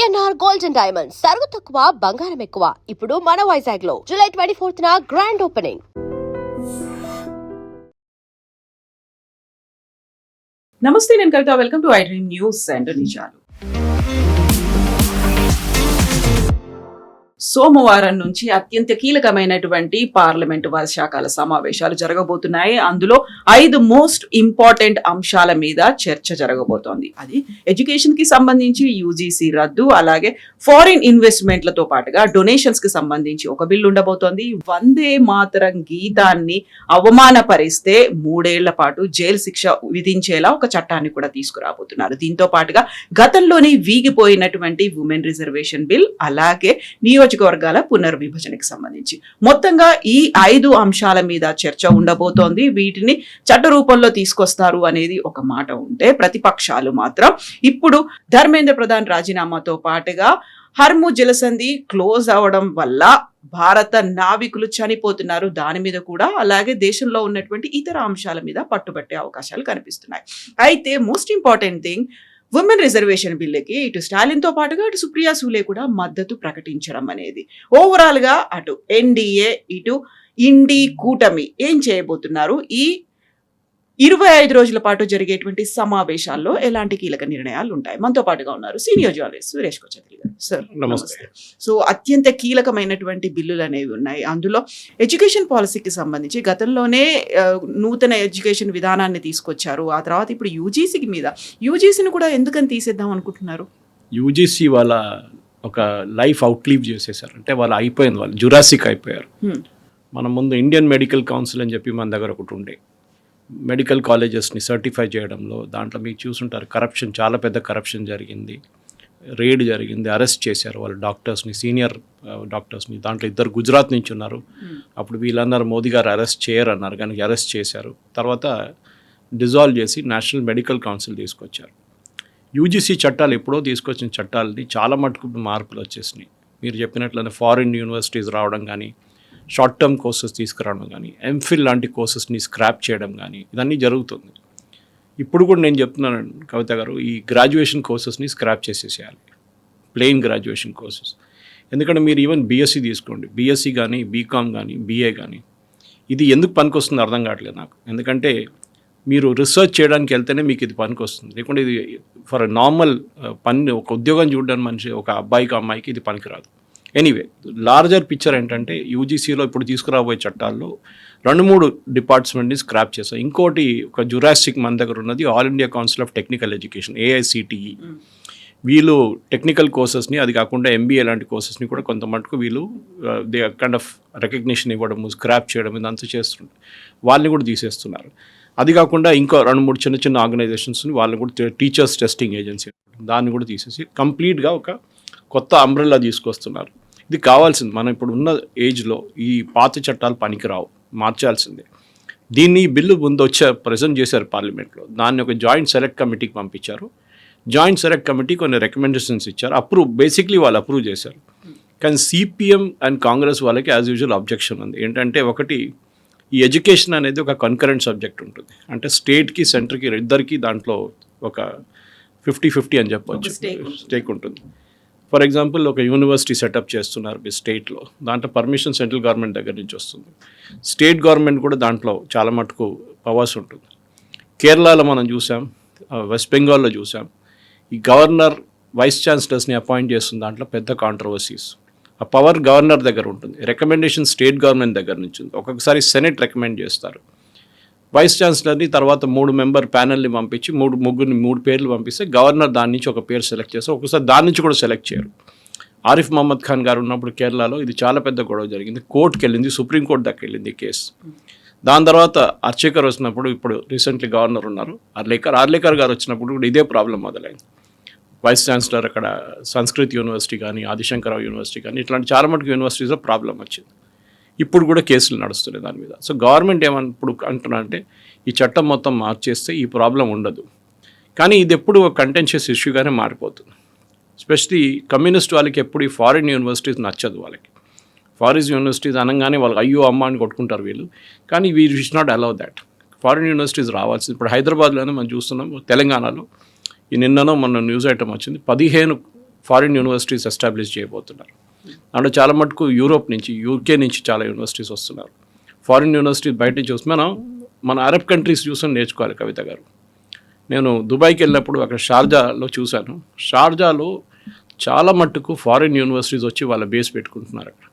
PNR gold and diamonds సరుకు తక్కువ బంగారం ఎక్కువ. ఇప్పుడు మన వైజాగ్ లో జూలై 24న గ్రాండ్ ఓపెనింగ్. నమస్తే, నేను Kavitha. Welcome to I dream news and నిజాలు. సోమవారం నుంచి అత్యంత కీలకమైనటువంటి పార్లమెంటు వర్షాకాల సమావేశాలు జరగబోతున్నాయి. అందులో 5 మోస్ట్ ఇంపార్టెంట్ అంశాల మీద చర్చ జరగబోతోంది. అది ఎడ్యుకేషన్ కి సంబంధించి యూజీసీ రద్దు, అలాగే ఫారిన్ ఇన్వెస్ట్మెంట్లతో పాటుగా డొనేషన్స్ కి సంబంధించి ఒక బిల్లు ఉండబోతోంది. వందే మాతరం గీతాన్ని అవమానపరిస్తే 3 ఏళ్ల పాటు జైలు శిక్ష విధించేలా ఒక చట్టాన్ని కూడా తీసుకురాబోతున్నారు. దీంతో పాటుగా గతంలోనే వీగిపోయినటువంటి ఉమెన్ రిజర్వేషన్ బిల్, అలాగే నియోజకవర్గాల పునర్విభజనకి సంబంధించి మొత్తంగా ఈ 5 అంశాల మీద చర్చ ఉండబోతోంది. వీటిని చట్ట రూపంలో తీసుకొస్తారు అనేది ఒక మాట ఉంటే, ప్రతిపక్షాలు మాత్రం ఇప్పుడు ధర్మేంద్ర ప్రధాన్ రాజీనామాతో పాటుగా హర్ముజ్ జలసంధి క్లోజ్ అవడం వల్ల భారత నావికులు చనిపోతున్నారు, దాని మీద కూడా, అలాగే దేశంలో ఉన్నటువంటి ఇతర అంశాల మీద పట్టుబట్టే అవకాశాలు కనిపిస్తున్నాయి. అయితే most important thing, women reservation బిల్లుకి ఇటు స్టాలిన్ తో పాటుగా అటు సుప్రియా సూలే కూడా మద్దతు ప్రకటించడం అనేది, ఓవరాల్ గా అటు ఎన్డీఏ ఇటు ఇండి కూటమి ఏం చేయబోతున్నారు, ఈ 25 రోజుల పాటు జరిగేటువంటి సమావేశాల్లో ఎలాంటి కీలక నిర్ణయాలు ఉంటాయి. మనతో పాటుగా ఉన్నారు సీనియర్ జర్నలిస్ట్ సురేష్ కొచత్రి గారు. సార్ నమస్తే. సో అత్యంత కీలకమైనటువంటి బిల్లులు అనేవి ఉన్నాయి. అందులో ఎడ్యుకేషన్ పాలసీకి సంబంధించి గతంలోనే నూతన ఎడ్యుకేషన్ విధానాన్ని తీసుకొచ్చారు. ఆ తర్వాత ఇప్పుడు యూజీసీని కూడా ఎందుకని తీసేద్దాం అనుకుంటున్నారు? యూజీసీ వాళ్ళ ఒక లైఫ్ అవుట్లీవ్ చేసేసారు. అంటే వాళ్ళు అయిపోయింది, వాళ్ళు జురాసిక్ అయిపోయారు. మన ముందు ఇండియన్ మెడికల్ కౌన్సిల్ అని చెప్పి మన దగ్గర ఒకటి ఉండే, మెడికల్ కాలేజెస్ని సర్టిఫై చేయడంలో దాంట్లో మీకు చూసుంటారు, కరప్షన్, చాలా పెద్ద కరప్షన్ జరిగింది, రేడ్ జరిగింది, అరెస్ట్ చేశారు వాళ్ళ డాక్టర్స్ని, సీనియర్ డాక్టర్స్ని. దాంట్లో 2 గుజరాత్ నుంచి ఉన్నారు. అప్పుడు వీళ్ళన్నారు మోదీ గారు అరెస్ట్ చేయరన్నారు, కానీ అరెస్ట్ చేశారు. తర్వాత డిజాల్వ్ చేసి నేషనల్ మెడికల్ కౌన్సిల్ తీసుకొచ్చారు. యూజీసీ చట్టాలు ఎప్పుడో తీసుకొచ్చిన చట్టాలని చాలా మటుకు మార్పులు వచ్చేసినాయి. మీరు చెప్పినట్లనే ఫారిన్ యూనివర్సిటీస్ రావడం కానీ, షార్ట్ టర్మ్ కోర్సెస్ తీసుకురావడం కానీ, ఎంఫిల్ లాంటి కోర్సెస్ని స్క్రాప్ చేయడం కానీ, ఇదన్నీ జరుగుతుంది. ఇప్పుడు కూడా నేను చెప్తున్నాను కవిత గారు, ఈ గ్రాడ్యుయేషన్ కోర్సెస్ని స్క్రాప్ చేసేసేయాలి, ప్లెయిన్ గ్రాడ్యుయేషన్ కోర్సెస్. ఎందుకంటే మీరు ఈవెన్ బీఎస్సీ తీసుకోండి, బీఎస్సీ కానీ, బీకామ్ కానీ, బీఏ కానీ, ఇది ఎందుకు పనికొస్తుందో అర్థం కావట్లేదు నాకు. ఎందుకంటే మీరు రీసెర్చ్ చేయడానికి వెళ్తేనే మీకు ఇది పనికి వస్తుంది, లేకుంటే ఇది ఫర్ నార్మల్ పని, ఒక ఉద్యోగం చూడడానికి మనిషి, ఒక అబ్బాయికి అమ్మాయికి ఇది పనికిరాదు. ఎనీవే, లార్జర్ పిక్చర్ ఏంటంటే యూజీసీలో ఇప్పుడు తీసుకురాబోయే చట్టాల్లో 2-3 డిపార్ట్మెంట్ని స్క్రాప్ చేశారు. ఇంకోటి ఒక జురాసిక్ మన దగ్గర ఉన్నది all India council of technical education, AICTE. వీళ్ళు టెక్నికల్ కోర్సెస్ని, అది కాకుండా MBA లాంటి కోర్సెస్ని కూడా కొంత మటుకు వీళ్ళు దే కైండ్ ఆఫ్ రికగ్నిషన్ ఇవ్వడము, స్క్రాప్ చేయడం, ఇదంతా చేస్తుంటారు. వాళ్ళని కూడా తీసేస్తున్నారు. అది కాకుండా ఇంకో 2-3 చిన్న ఆర్గనైజేషన్స్ని, వాళ్ళని కూడా టీచర్స్ టెస్టింగ్ ఏజెన్సీ, దాన్ని కూడా తీసేసి కంప్లీట్గా ఒక కొత్త అంబ్రెల్లా తీసుకొస్తున్నారు. ఇది కావాల్సింది. మనం ఇప్పుడు ఉన్న ఏజ్లో ఈ పాత చట్టాలు పనికిరావు, మార్చాల్సిందే. దీన్ని బిల్లు ముందు ప్రజెంట్ చేశారు పార్లమెంట్లో. దాన్ని ఒక జాయింట్ సెలెక్ట్ కమిటీకి పంపించారు. జాయింట్ సెలెక్ట్ కమిటీ కొన్ని రికమెండేషన్స్ ఇచ్చారు, బేసిక్లీ వాళ్ళు అప్రూవ్ చేశారు. కానీ CPM అండ్ కాంగ్రెస్ వాళ్ళకి యాజ్ యూజువల్ అబ్జెక్షన్ ఉంది. ఏంటంటే, ఒకటి, ఈ ఎడ్యుకేషన్ అనేది ఒక కన్కరెంట్ సబ్జెక్ట్ ఉంటుంది. అంటే స్టేట్కి సెంటర్కి ఇద్దరికి దాంట్లో ఒక 50-50 అని చెప్పవచ్చు, స్టేక్ ఉంటుంది. ఫర్ ఎగ్జాంపుల్, ఒక యూనివర్సిటీ సెటప్ చేస్తున్నారు మీ స్టేట్లో, దాంట్లో పర్మిషన్ సెంట్రల్ గవర్నమెంట్ దగ్గర నుంచి వస్తుంది. స్టేట్ గవర్నమెంట్ కూడా దాంట్లో చాలా మటుకు పవర్స్ ఉంటుంది. కేరళలో మనం చూసాం, వెస్ట్ బెంగాల్లో చూసాం, ఈ గవర్నర్ వైస్ ఛాన్సలర్స్ని అపాయింట్ చేస్తున్న దాంట్లో పెద్ద కాంట్రవర్సీస్. ఆ పవర్ గవర్నర్ దగ్గర ఉంటుంది, రికమెండేషన్ స్టేట్ గవర్నమెంట్ దగ్గర నుంచి ఉంది. ఒక్కొక్కసారి సెనెట్ రికమెండ్ చేస్తారు. వైస్ ఛాన్సలర్ని తర్వాత 3 మెంబర్ ప్యానెల్ని పంపించి 3 పేర్లు పంపిస్తే గవర్నర్ దాని నుంచి ఒక పేరు సెలెక్ట్ చేస్తారు. ఒక్కొక్కసారి దాని నుంచి కూడా సెలెక్ట్ చేయరు. ఆరిఫ్ మహమ్మద్ ఖాన్ గారు ఉన్నప్పుడు కేరళలో ఇది చాలా పెద్ద గొడవ జరిగింది, కోర్టుకి వెళ్ళింది, సుప్రీంకోర్టు దాకా వెళ్ళింది కేసు. దాని తర్వాత అర్చేకర్ వచ్చినప్పుడు, ఇప్పుడు రీసెంట్లీ గవర్నర్ ఉన్నారు ఆర్లేకర్ గారు వచ్చినప్పుడు కూడా ఇదే ప్రాబ్లం మొదలైంది. వైస్ ఛాన్సలర్ అక్కడ సంస్కృత్ యూనివర్సిటీ కానీ, ఆదిశంకరావు యూనివర్సిటీ కానీ, ఇట్లాంటి చాలా మటుకు యూనివర్సిటీస్లో ప్రాబ్లం వచ్చింది. ఇప్పుడు కూడా కేసులు నడుస్తున్నాయి దాని మీద. సో గవర్నమెంట్ ఇప్పుడు అంటున్నా అంటే, ఈ చట్టం మొత్తం మార్చేస్తే ఈ ప్రాబ్లం ఉండదు. కానీ ఇది ఎప్పుడు ఒక కంటెన్షియస్ ఇష్యూగానే మారిపోతుంది. ఎస్పెషలీ కమ్యూనిస్ట్ వాళ్ళకి ఎప్పుడు ఈ ఫారిన్ యూనివర్సిటీస్ నచ్చదు. వాళ్ళకి ఫారిన్ యూనివర్సిటీస్ అనగానే వాళ్ళకి అయ్యో అమ్మ అని కొట్టుకుంటారు వీళ్ళు. కానీ we wish not allow that. Foreign universities రావాల్సింది. ఇప్పుడు హైదరాబాద్లోనే మనం చూస్తున్నాం, తెలంగాణలో ఈ నిన్ననో మొన్న న్యూస్ ఐటమ్ వచ్చింది, 15 ఫారిన్ యూనివర్సిటీస్ ఎస్టాబ్లిష్ చేయబోతున్నారు. అంటే చాలా మటుకు యూరోప్ నుంచి, యూకే నుంచి చాలా యూనివర్సిటీస్ వస్తున్నారు. ఫారిన్ యూనివర్సిటీస్ బయట నుంచి వస్తే మన అరబ్ కంట్రీస్ చూసుకొని నేర్చుకోవాలి. కవిత గారు, నేను దుబాయ్కి వెళ్ళినప్పుడు అక్కడ షార్జాలో చూశాను. షార్జాలో చాలా మట్టుకు ఫారిన్ యూనివర్సిటీస్ వచ్చి వాళ్ళ బేస్ పెట్టుకుంటున్నారు అక్కడ.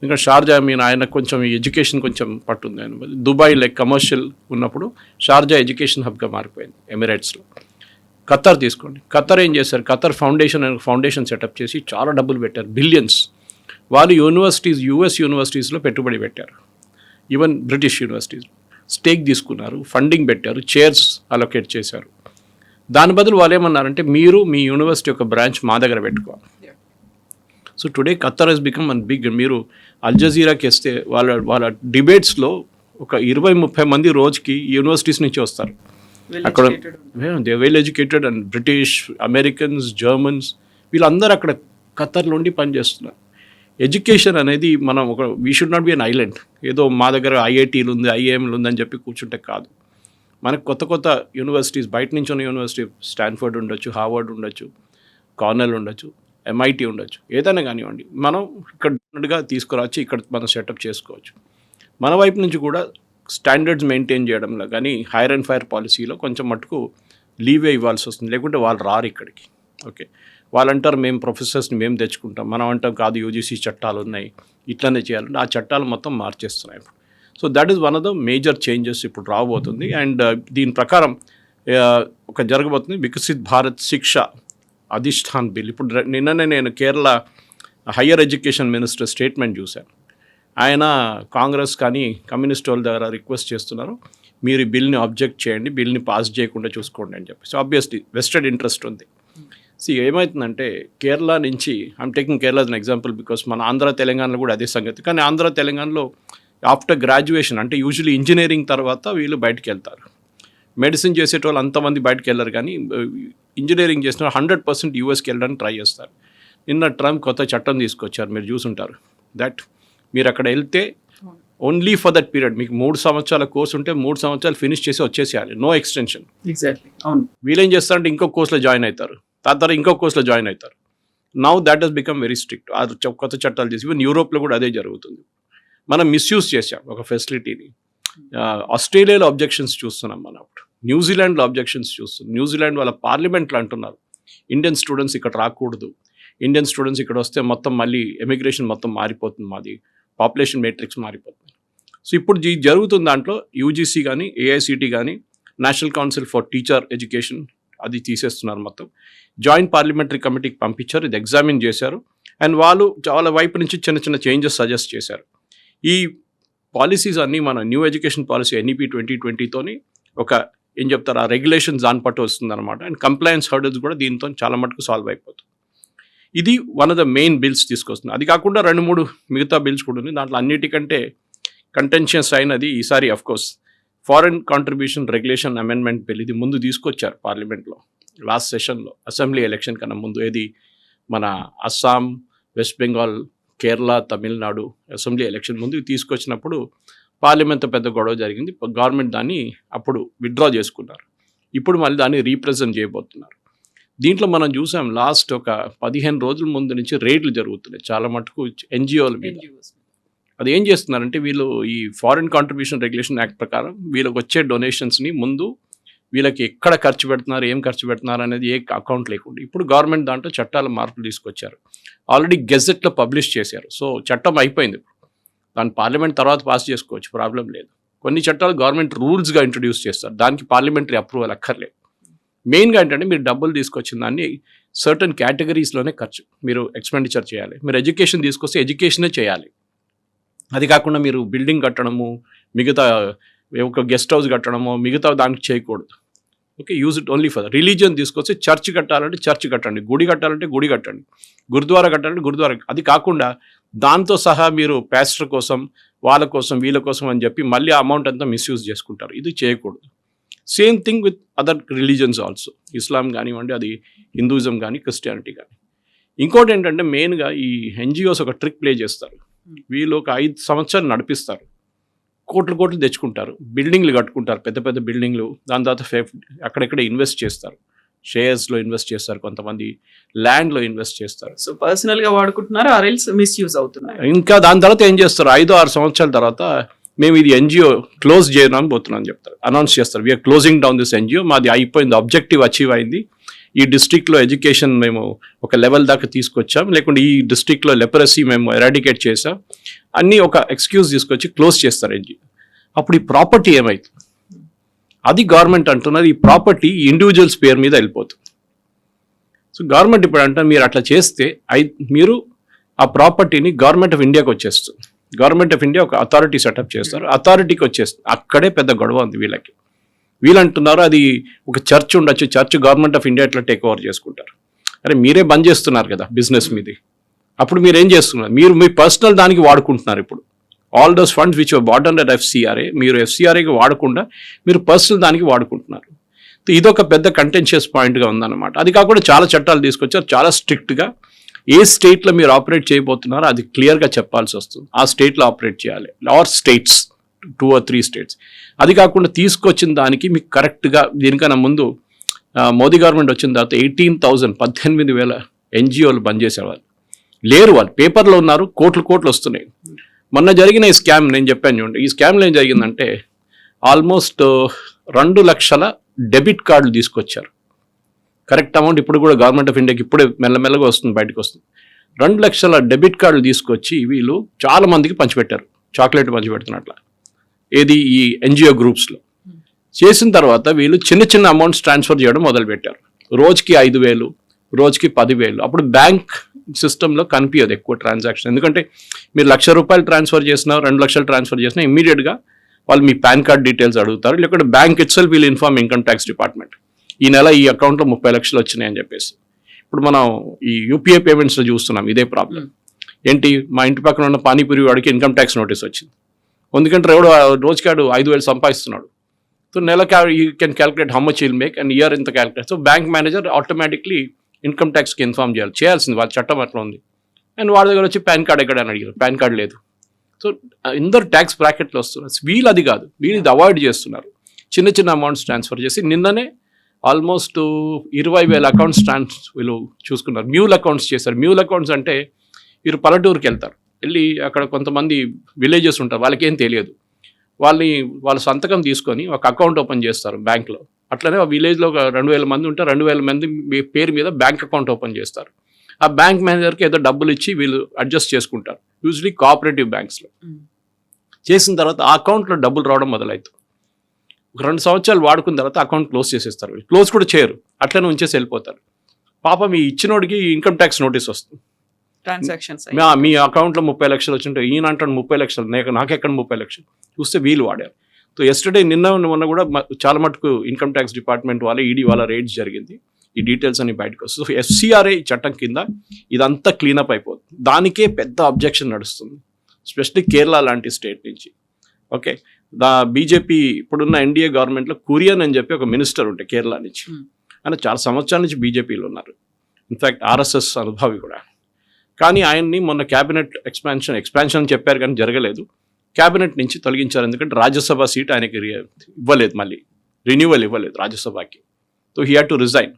ఇంకా షార్జా ఆయన కొంచెం ఎడ్యుకేషన్ కొంచెం పట్టుంది. ఆయన దుబాయ్ లైక్ కమర్షియల్ ఉన్నప్పుడు షార్జా ఎడ్యుకేషన్ హబ్గా మారిపోయింది ఎమిరేట్స్లో. ఖత్తర్ తీసుకోండి, ఖత్తర్ ఏం చేశారు, ఖత్తర్ ఫౌండేషన్ సెటప్ చేసి చాలా డబ్బులు పెట్టారు, బిలియన్స్. వాళ్ళు యూనివర్సిటీస్, యూఎస్ యూనివర్సిటీస్లో పెట్టుబడి పెట్టారు, ఈవెన్ బ్రిటిష్ యూనివర్సిటీస్ స్టేక్ తీసుకున్నారు, ఫండింగ్ పెట్టారు, చైర్స్ అలొకేట్ చేశారు. దాని బదులు వాళ్ళు ఏమన్నారంటే మీరు మీ యూనివర్సిటీ యొక్క బ్రాంచ్ మా దగ్గర పెట్టుకోవాలి. So today Qatar has become one big. మీరు అల్ జజీరాకి వేస్తే వాళ్ళ డిబేట్స్లో ఒక 20-30 మంది రోజుకి యూనివర్సిటీస్ నుంచి వస్తారు. అక్కడ they well educated and British, Americans, Germans వీళ్ళందరూ అక్కడ ఖత్తర్లో ఉండి పనిచేస్తున్నారు. ఎడ్యుకేషన్ అనేది మనం we should not be an island. ఏదో మా దగ్గర ఐఐటీలు ఉంది, ఐఏఎంలు ఉందని చెప్పి కూర్చుంటే కాదు. మనకు కొత్త యూనివర్సిటీస్ బయట నుంచి ఉన్న యూనివర్సిటీ, స్టాన్ఫర్డ్ ఉండొచ్చు, హార్వర్డ్ ఉండొచ్చు, కార్నెల్ ఉండొచ్చు, ఎంఐటీ ఉండొచ్చు, ఏదైనా కానివ్వండి, మనం ఇక్కడ తీసుకురావచ్చు, ఇక్కడ మనం సెటప్ చేసుకోవచ్చు. మన వైపు నుంచి కూడా స్టాండర్డ్స్ మెయింటైన్ చేయడంలో కానీ హైర్ అండ్ ఫైర్ పాలసీలో కొంచెం మటుకు లీవే ఇవ్వాల్సి వస్తుంది. లేకుంటే వాళ్ళు రారు ఇక్కడికి. ఓకే, వాళ్ళంటారు మేము ప్రొఫెసర్స్ని మేము తెచ్చుకుంటాం, మనం అంటాం కాదు యూజీసీ చట్టాలు ఉన్నాయి, ఇట్లనే చేయాలంటే ఆ చట్టాలు మొత్తం మార్చేస్తున్నాయి ఇప్పుడు. So that is one of the major changes ఇప్పుడు రాబోతుంది. అండ్ దీని ప్రకారం ఒక జరగబోతుంది వికసిత్ భారత్ శిక్ష అధిష్టాన్ బిల్. ఇప్పుడు నిన్ననే నేను Kerala higher education minister statement చూశాను. ఆయన కాంగ్రెస్ కానీ కమ్యూనిస్ట్ వాళ్ళ దగ్గర రిక్వెస్ట్ చేస్తున్నారు, మీరు ఈ బిల్ని ఆబ్జెక్ట్ చేయండి, బిల్ని పాస్ చేయకుండా చూసుకోండి అని చెప్పి. సో ఆబ్వియస్లీ వెస్టెడ్ ఇంట్రెస్ట్ ఉంది. ఏమవుతుందంటే కేరళ నుంచి, I'm taking Kerala as an example because మన ఆంధ్ర తెలంగాణలో కూడా అదే సంగతి. కానీ ఆంధ్ర తెలంగాణలో ఆఫ్టర్ గ్రాడ్యుయేషన్ అంటే యూజువల్లీ ఇంజనీరింగ్ తర్వాత వీళ్ళు బయటకు వెళ్తారు. మెడిసిన్ చేసేటోళ్ళు అంతమంది బయటకు వెళ్ళరు, కానీ ఇంజనీరింగ్ చేసిన 100% యూఎస్కి వెళ్ళడానికి ట్రై చేస్తారు. నిన్న ట్రంప్ కొత్త చట్టం తీసుకొచ్చారు, మీరు చూసుంటారు. దట్ మీరు అక్కడ వెళ్తే ఓన్లీ ఫర్ దట్ పీరియడ్, మీకు 3 సంవత్సరాల కోర్స్ ఉంటే 3 సంవత్సరాలు ఫినిష్ చేసి వచ్చేసేయాలి, నో ఎక్స్టెన్షన్. ఎగ్జాక్ట్లీ, అవును. వీళ్ళేం చేస్తారంటే ఇంకో కోర్సులో జాయిన్ అవుతారు, తర్వాత ఇంకో కోర్సులో జాయిన్ అవుతారు. Now that has become very strict. ఆ కొత్త చట్టాలు చేసి ఈవెన్ యూరోప్లో కూడా అదే జరుగుతుంది. మనం మిస్యూజ్ చేసాం ఒక ఫెసిలిటీని. ఆస్ట్రేలియాలో అబ్జెక్షన్స్ చూస్తున్నాం మనం, అప్పుడు న్యూజిలాండ్లో అబ్జెక్షన్స్ చూస్తున్నాం. న్యూజిలాండ్ వాళ్ళ పార్లమెంట్లో అంటున్నారు ఇండియన్ స్టూడెంట్స్ ఇక్కడ రాకూడదు, ఇండియన్ స్టూడెంట్స్ ఇక్కడ వస్తే మొత్తం మళ్ళీ ఎమిగ్రేషన్ మొత్తం మారిపోతుంది, మాది పాపులేషన్ మేట్రిక్స్ మారిపోతుంది. సో ఇప్పుడు జరుగుతున్న దాంట్లో యూజీసీ కానీ ఏఐసిటి కానీ national council for teacher education అది తీసేస్తున్నారు మొత్తం. జాయింట్ పార్లమెంటరీ కమిటీకి పంపించారు, ఇది ఎగ్జామిన్ చేశారు. అండ్ వాళ్ళు వాళ్ళ వైపు నుంచి చిన్న చేంజెస్ సజెస్ట్ చేశారు. ఈ పాలసీస్ అన్నీ మన న్యూ ఎడ్యుకేషన్ పాలసీ ఎన్ఈపీ 2020తోని ఒక ఏం చెప్తారు ఆ రెగ్యులేషన్స్ దాని పట్టు వస్తుందన్నమాట. అండ్ కంప్లయన్స్ హర్డల్స్ కూడా దీంతో చాలా మటుకు సాల్వ్ అయిపోతుంది. ఇది one of the main bills తీసుకొస్తుంది. అది కాకుండా 2-3 మిగతా బిల్స్ కూడా ఉంది. దాంట్లో అన్నిటికంటే కంటెన్షియస్ అయినది ఈసారి of course foreign contribution regulation amendment bill. ఇది ముందు తీసుకొచ్చారు పార్లమెంట్లో లాస్ట్ సెషన్లో, అసెంబ్లీ ఎలక్షన్ కన్నా ముందు. ఏది మన Assam, west Bengal, Kerala, Tamil Nadu assembly election ముందు తీసుకొచ్చినప్పుడు పార్లమెంట్ పెద్ద గొడవ జరిగింది. గవర్నమెంట్ దాన్ని అప్పుడు విత్డ్రా చేసుకున్నారు. ఇప్పుడు మళ్ళీ దాన్ని రీప్రజెంట్ చేయబోతున్నారు. దీంట్లో మనం చూసాం లాస్ట్ ఒక 15 రోజుల ముందు నుంచి రేట్లు జరుగుతున్నాయి చాలా మటుకు ఎన్జిఓల మీద. అది ఏం చేస్తున్నారంటే వీళ్ళు ఈ ఫారిన్ కాంట్రిబ్యూషన్ రెగ్యులేషన్ యాక్ట్ ప్రకారం వీళ్ళకి వచ్చే డొనేషన్స్ని ముందు వీళ్ళకి ఎక్కడ ఖర్చు పెడుతున్నారు, ఏం ఖర్చు పెడుతున్నారు అనేది ఏ అకౌంట్ లేకుండా ఇప్పుడు గవర్నమెంట్ దాంట్లో చట్టాల మార్పులు తీసుకొచ్చారు. ఆల్రెడీ గెజెట్లో పబ్లిష్ చేశారు. సో చట్టం అయిపోయింది. దాన్ని పార్లమెంట్ తర్వాత పాస్ చేసుకోవచ్చు, ప్రాబ్లం లేదు. కొన్ని చట్టాలు గవర్నమెంట్ రూల్స్గా ఇంట్రడ్యూస్ చేస్తారు, దానికి పార్లమెంటరీ అప్రూవల్ అక్కర్లేదు. మెయిన్గా ఏంటంటే మీరు డబ్బులు తీసుకొచ్చిన దాన్ని సర్టన్ కేటగిరీస్లోనే ఖర్చు మీరు ఎక్స్పెండిచర్ చేయాలి. మీరు ఎడ్యుకేషన్ తీసుకొస్తే ఎడ్యుకేషనే చేయాలి. అది కాకుండా మీరు బిల్డింగ్ కట్టడము, మిగతా ఒక గెస్ట్ హౌస్ కట్టడము, మిగతా దానికి చేయకూడదు. Okay, use it only for religion. తీసుకొస్తే చర్చ్ కట్టాలంటే చర్చ్ కట్టండి, గుడి కట్టాలంటే గుడి కట్టండి, గురుద్వారా కట్టాలంటే గురుద్వారా. అది కాకుండా దాంతో సహా మీరు పాస్టర్ కోసం, వాళ్ళ కోసం, వీళ్ళ కోసం అని చెప్పి మళ్ళీ ఆ అమౌంట్ అంతా మిస్యూజ్ చేసుకుంటారు. ఇది చేయకూడదు. Same thing with other religions also, Islam కానివ్వండి, అది హిందూయిజం కానీ, క్రిస్టియానిటీ కానీ. ఇంకోటి ఏంటంటే మెయిన్గా ఈ ఎన్జిఓస్ ఒక ట్రిక్ ప్లే చేస్తారు. వీళ్ళు ఒక 5 సంవత్సరాలు నడిపిస్తారు, కోట్లు తెచ్చుకుంటారు, బిల్డింగ్లు కట్టుకుంటారు, పెద్ద పెద్ద బిల్డింగ్లు. దాని తర్వాత అక్కడెక్కడ ఇన్వెస్ట్ చేస్తారు, షేర్స్లో ఇన్వెస్ట్ చేస్తారు, కొంతమంది ల్యాండ్లో ఇన్వెస్ట్ చేస్తారు. సో పర్సనల్ గా వాడుకుంటున్నారు, ఆర్ఎల్స్ మిస్యూజ్ అవుతున్నారు. ఇంకా దాని తర్వాత ఏం చేస్తారు, 5-6 సంవత్సరాల తర్వాత మేము ఇది ఎన్జిఓ క్లోజ్ చేయడానికి పోతున్నాం చెప్తారు, అనౌన్స్ చేస్తారు, we are closing down this NGO, మాది అయిపోయింది, ఆబ్జెక్టివ్ అచీవ్ అయింది, ఈ డిస్ట్రిక్ట్లో ఎడ్యుకేషన్ మేము ఒక లెవెల్ దాకా తీసుకొచ్చాం, లేకుంటే ఈ డిస్ట్రిక్ట్లో లెపరసీ మేము ఎరాడికేట్ చేసాం, అన్నీ ఒక ఎక్స్క్యూజ్ తీసుకొచ్చి క్లోజ్ చేస్తారు ఎన్జిఓ. అప్పుడు ఈ ప్రాపర్టీ ఏమైతుంది, అది గవర్నమెంట్ అంటున్నది, ఈ ప్రాపర్టీ ఇండివిజువల్స్ పేరు మీద వెళ్ళిపోతుంది. సో గవర్నమెంట్ ఇప్పుడు అంటే మీరు అట్లా చేస్తే మీరు ఆ ప్రాపర్టీని గవర్నమెంట్ ఆఫ్ ఇండియాకి వచ్చేస్తుంది. గవర్నమెంట్ ఆఫ్ ఇండియా ఒక అథారిటీ సెటప్ చేస్తారు, అథారిటీకి వచ్చేస్తుంది. అక్కడే పెద్ద గొడవ ఉంది వీళ్ళకి. వీళ్ళు అంటున్నారు అది ఒక చర్చ్ ఉండొచ్చు, చర్చ్ గవర్నమెంట్ ఆఫ్ ఇండియా ఎట్లా టేక్ ఓవర్ చేసుకుంటారు. అరే మీరే బంద్ చేస్తున్నారు కదా బిజినెస్ మీది, అప్పుడు మీరు ఏం చేస్తున్నారు, మీరు మీ పర్సనల్ దానికి వాడుకుంటున్నారు. ఇప్పుడు all those funds which bought under FCRA మీరు ఎఫ్సిఆర్ఏకి వాడకుండా మీరు పర్సనల్ దానికి వాడుకుంటున్నారు. ఇదొక పెద్ద కంటెన్షియస్ పాయింట్గా ఉందన్నమాట. అది కాకుండా చాలా చట్టాలు తీసుకొచ్చారు, చాలా స్ట్రిక్ట్గా ఏ స్టేట్లో మీరు ఆపరేట్ చేయబోతున్నారో అది క్లియర్గా చెప్పాల్సి వస్తుంది. ఆ స్టేట్లో ఆపరేట్ చేయాలి, ఆర్ స్టేట్స్ 2 or 3 స్టేట్స్. అది కాకుండా తీసుకొచ్చిన దానికి మీకు కరెక్ట్గా దీనికన్నా ముందు మోదీ గవర్నమెంట్ వచ్చిన తర్వాత 18,000 ఎన్జిఓలు బంద్ చేసేవాళ్ళు లేరు, వాళ్ళు పేపర్లో ఉన్నారు, కోట్లు వస్తున్నాయి. మొన్న జరిగిన ఈ స్కామ్ నేను చెప్పాను చూడండి, ఈ స్కామ్లో ఏం జరిగిందంటే ఆల్మోస్ట్ 2 లక్షల డెబిట్ కార్డులు తీసుకొచ్చారు. కరెక్ట్ అమౌంట్ ఇప్పుడు కూడా గవర్నమెంట్ ఆఫ్ ఇండియాకి ఇప్పుడే మెల్లమెల్లగా వస్తుంది, బయటకు వస్తుంది. 2 లక్షల డెబిట్ కార్డులు తీసుకొచ్చి వీళ్ళు చాలా మందికి పంచిపెట్టారు, చాక్లెట్ పంచిపెడుతున్నట్ల. ఏది ఈ ఎన్జిఓ గ్రూప్స్లో చేసిన తర్వాత వీళ్ళు చిన్న అమౌంట్స్ ట్రాన్స్ఫర్ చేయడం మొదలుపెట్టారు. రోజుకి 5,000, రోజుకి 10,000. అప్పుడు బ్యాంక్ సిస్టంలో కనిపించదు ఎక్కువ ట్రాన్సాక్షన్, ఎందుకంటే మీరు ₹1,00,000 ట్రాన్స్ఫర్ చేసినా 2 లక్షలు ట్రాన్స్ఫర్ చేసినా ఇమ్మీడియట్గా వాళ్ళు మీ పాన్ కార్డ్ డీటెయిల్స్ అడుగుతారు, లేకుంటే బ్యాంక్ ఇట్సెల్ఫ్ వీళ్ళు ఇన్ఫార్మ్ ఇన్కమ్ ట్యాక్స్ డిపార్ట్మెంట్ ఈ నెల ఈ అకౌంట్లో 30 లక్షలు వచ్చినాయని చెప్పేసి. ఇప్పుడు మనం ఈ యూపీఐ పేమెంట్స్లో చూస్తున్నాం ఇదే ప్రాబ్లం. ఏంటి, మా ఇంటి పక్కన ఉన్న పానీపూరి వాడికి ఇన్కమ్ ట్యాక్స్ నోటీస్ వచ్చింది, ఎందుకంటే రోజుకి 5,000 సంపాదిస్తున్నాడు. సో నెలకి you can calculate how much will make and year ఇంత calculate. So bank manager automatically income ట్యాక్స్కి ఇన్ఫార్మ్ చేయాల్సింది, వాళ్ళ చట్టం అట్లా ఉంది. అండ్ వాళ్ళ దగ్గర వచ్చి పాన్ కార్డ్ ఎక్కడ అని అడిగారు, పాన్ కార్డ్ లేదు. సో అందరు ట్యాక్స్ బ్రాకెట్లో వస్తున్నారు. వీళ్ళు అది కాదు, వీళ్ళు ఇది అవాయిడ్ చేస్తున్నారు, చిన్న అమౌంట్స్ ట్రాన్స్ఫర్ చేసి. నిన్ననే ఆల్మోస్ట్ 20,000 అకౌంట్స్ వీళ్ళు చూసుకున్నారు, మ్యూల్ అకౌంట్స్ చేశారు. మ్యూల్ అకౌంట్స్ అంటే వీరు పల్లెటూరుకి వెళ్తారు, వెళ్ళి అక్కడ కొంతమంది విలేజెస్ ఉంటారు, వాళ్ళకేం తెలియదు, వాళ్ళ సంతకం తీసుకొని ఒక అకౌంట్ ఓపెన్ చేస్తారు బ్యాంక్లో. అట్లనే ఆ విలేజ్లో ఒక 2,000 మంది ఉంటే 2,000 మంది పేరు మీద బ్యాంక్ అకౌంట్ ఓపెన్ చేస్తారు. ఆ బ్యాంక్ మేనేజర్కి ఏదో డబ్బులు ఇచ్చి వీళ్ళు అడ్జస్ట్ చేసుకుంటారు, యూజువలీ కోఆపరేటివ్ బ్యాంక్స్లో. చేసిన తర్వాత ఆ అకౌంట్లో డబ్బులు రావడం మొదలవుతుంది. ఒక 2 సంవత్సరాలు వాడుకున్న తర్వాత అకౌంట్ క్లోజ్ చేసేస్తారు. వీళ్ళు క్లోజ్ కూడా చేయరు, అట్లనే ఉంచేసి వెళ్ళిపోతారు. పాపం ఈ ఇచ్చినోడికి ఇన్కమ్ ట్యాక్స్ నోటీస్ వస్తుంది, ట్రాన్సాక్షన్స్ మీ అకౌంట్లో 30 లక్షలు వచ్చింటే ఈయన అంటాడు 30 లక్షలు, నాకెక్కడ 30 లక్షలు, చూస్తే వీళ్ళు వాడారు. సో ఎస్టర్డే మొన్న కూడా చాలా మటుకు ఇన్కమ్ ట్యాక్స్ డిపార్ట్మెంట్ వాళ్ళ ఈడీ వాళ్ళ రేట్స్ జరిగింది, ఈ డీటెయిల్స్ అన్ని బయటకు వస్తుంది. సో ఎఫ్సిఆర్ఏ చట్టం కింద ఇదంతా క్లీనప్ అయిపోతుంది. దానికే పెద్ద అబ్జెక్షన్ నడుస్తుంది, ఎస్పెషల్లీ కేరళ లాంటి స్టేట్ నుంచి. ఓకే, బీజేపీ ఇప్పుడున్న ఎన్డీఏ గవర్నమెంట్లో కురియన్ అని చెప్పి ఒక మినిస్టర్ ఉంటే కేరళ నుంచి, ఆయన చాలా సంవత్సరాల నుంచి బీజేపీలో ఉన్నారు, ఇన్ఫ్యాక్ట్ ఆర్ఎస్ఎస్ అనుభవి కూడా. కానీ ఆయన్ని మొన్న క్యాబినెట్ ఎక్స్పాన్షన్ చెప్పారు కానీ జరగలేదు, క్యాబినెట్ నుంచి తొలగించారు. ఎందుకంటే రాజ్యసభ సీట్ ఆయనకి ఇవ్వలేదు, మళ్ళీ రెన్యూవల్ ఇవ్వలేదు రాజ్యసభకి. So he had to resign.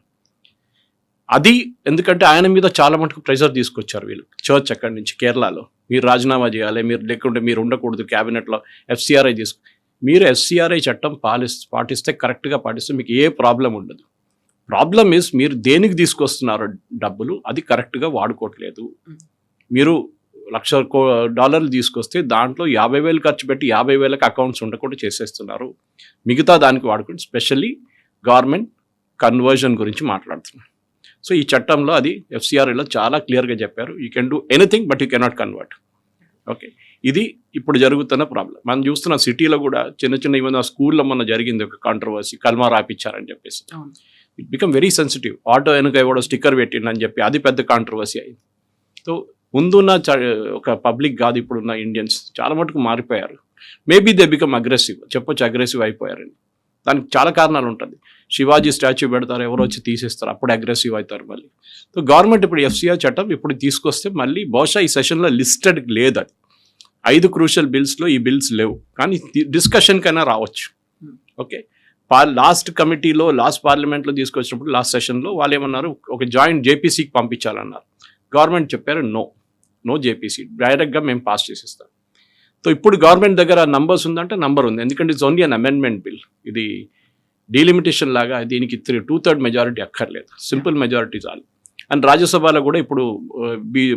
అది ఎందుకంటే ఆయన మీద చాలా మటుకు ప్రెషర్ తీసుకొచ్చారు వీళ్ళు, చర్చ్ అక్కడి నుంచి కేరళలో, మీరు రాజీనామా చేయాలి, మీరు లేకుంటే మీరు ఉండకూడదు క్యాబినెట్లో, ఎఫ్సిఆర్ఐ మీరు ఎఫ్సిఆర్ఐ చట్టం పాటిస్తే కరెక్ట్గా పాటిస్తే మీకు ఏ ప్రాబ్లం ఉండదు. ప్రాబ్లం ఈస్ మీరు దేనికి తీసుకొస్తున్నారు డబ్బులు, అది కరెక్ట్గా వాడుకోవట్లేదు. మీరు $1,00,000 తీసుకొస్తే దాంట్లో 50,000 ఖర్చు పెట్టి 50,000కి అకౌంట్స్ ఉండకుండా చేసేస్తున్నారు, మిగతా దానికి వాడుకుంటే. స్పెషల్లీ గవర్నమెంట్ కన్వర్జన్ గురించి మాట్లాడుతున్నారు. సో ఈ చట్టంలో అది ఎఫ్సిఆర్ఏలో చాలా క్లియర్గా చెప్పారు, you can do anything but you cannot convert. Okay, ఇది ఇప్పుడు జరుగుతున్న ప్రాబ్లం. మనం చూస్తున్న సిటీలో కూడా చిన్న ఏమైనా స్కూల్లో మొన్న జరిగింది ఒక కాంట్రవర్సీ, కల్మా రాపిచ్చారని చెప్పేసి. It become very sensitive. Auto వెనుక ఎవడో స్టిక్కర్ పెట్టిండని చెప్పి అది పెద్ద కాంట్రవర్సీ అయింది. సో ముందున్న ఒక పబ్లిక్ కాదు ఇప్పుడున్న ఇండియన్స్, చాలా మటుకు మారిపోయారు. మేబీ దే బికమ్ అగ్రెసివ్, చెప్పొచ్చు అగ్రెసివ్ అయిపోయారని. దానికి చాలా కారణాలు ఉంటుంది. శివాజీ స్టాచ్యూ పెడతారు, ఎవరో వచ్చి తీసేస్తారు, అప్పుడు అగ్రెసివ్ అవుతారు మళ్ళీ. సో గవర్నమెంట్ ఇప్పుడు ఎఫ్సిఆర్ చట్టం ఇప్పుడు తీసుకొస్తే మళ్ళీ బహుశా ఈ సెషన్లో లిస్టెడ్ లేదు, అది 5 క్రూషియల్ బిల్స్లో ఈ బిల్స్ లేవు, కానీ డిస్కషన్కైనా రావచ్చు. ఓకే, లాస్ట్ కమిటీలో లాస్ట్ పార్లమెంట్లో తీసుకొచ్చినప్పుడు లాస్ట్ సెషన్లో వాళ్ళు ఏమన్నారు, ఒక జాయింట్ జేపీసీకి పంపించాలన్నారు. గవర్నమెంట్ చెప్పారు నో జేపీసీ, డైరెక్ట్గా మేము పాస్ చేసిస్తాం. సో ఇప్పుడు గవర్నమెంట్ దగ్గర నంబర్స్ ఉందంటే నంబర్ ఉంది, ఎందుకంటే it's only an amendment bill. ఇది డీలిమిటేషన్ లాగా, దీనికి 2/3 మెజారిటీ అక్కర్లేదు, సింపుల్ మెజారిటీ చాలు. అండ్ రాజ్యసభలో కూడా ఇప్పుడు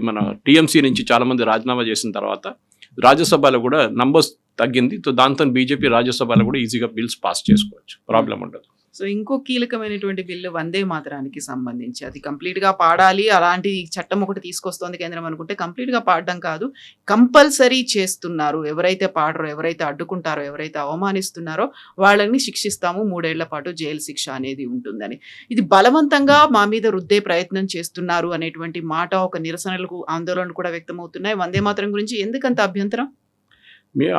మన టీఎంసీ నుంచి చాలామంది రాజీనామా చేసిన తర్వాత రాజ్యసభలో కూడా నంబర్స్ తగ్గింది. సో దాంతో బీజేపీ రాజ్యసభలో కూడా ఈజీగా బిల్స్ పాస్ చేసుకోవచ్చు, ప్రాబ్లం ఉండదు. సో ఇంకో కీలకమైనటువంటి బిల్లు వందే మాతరానికి సంబంధించి, అది కంప్లీట్గా పాడాలి, అలాంటి చట్టం ఒకటి తీసుకొస్తోంది కేంద్రం అనుకుంటే కంప్లీట్గా పాడడం కాదు, కంపల్సరీ చేస్తున్నారు. ఎవరైతే పాడరో, ఎవరైతే అడ్డుకుంటారో, ఎవరైతే అవమానిస్తున్నారో వాళ్ళని శిక్షిస్తాము, 3 ఏళ్ల పాటు జైలు శిక్ష అనేది ఉంటుందని. ఇది బలవంతంగా మా మీద రుద్దే ప్రయత్నం చేస్తున్నారు అనేటువంటి మాట, ఒక నిరసనలకు ఆందోళనలు కూడా వ్యక్తమవుతున్నాయి. వందే మాతరం గురించి ఎందుకంత అభ్యంతరం?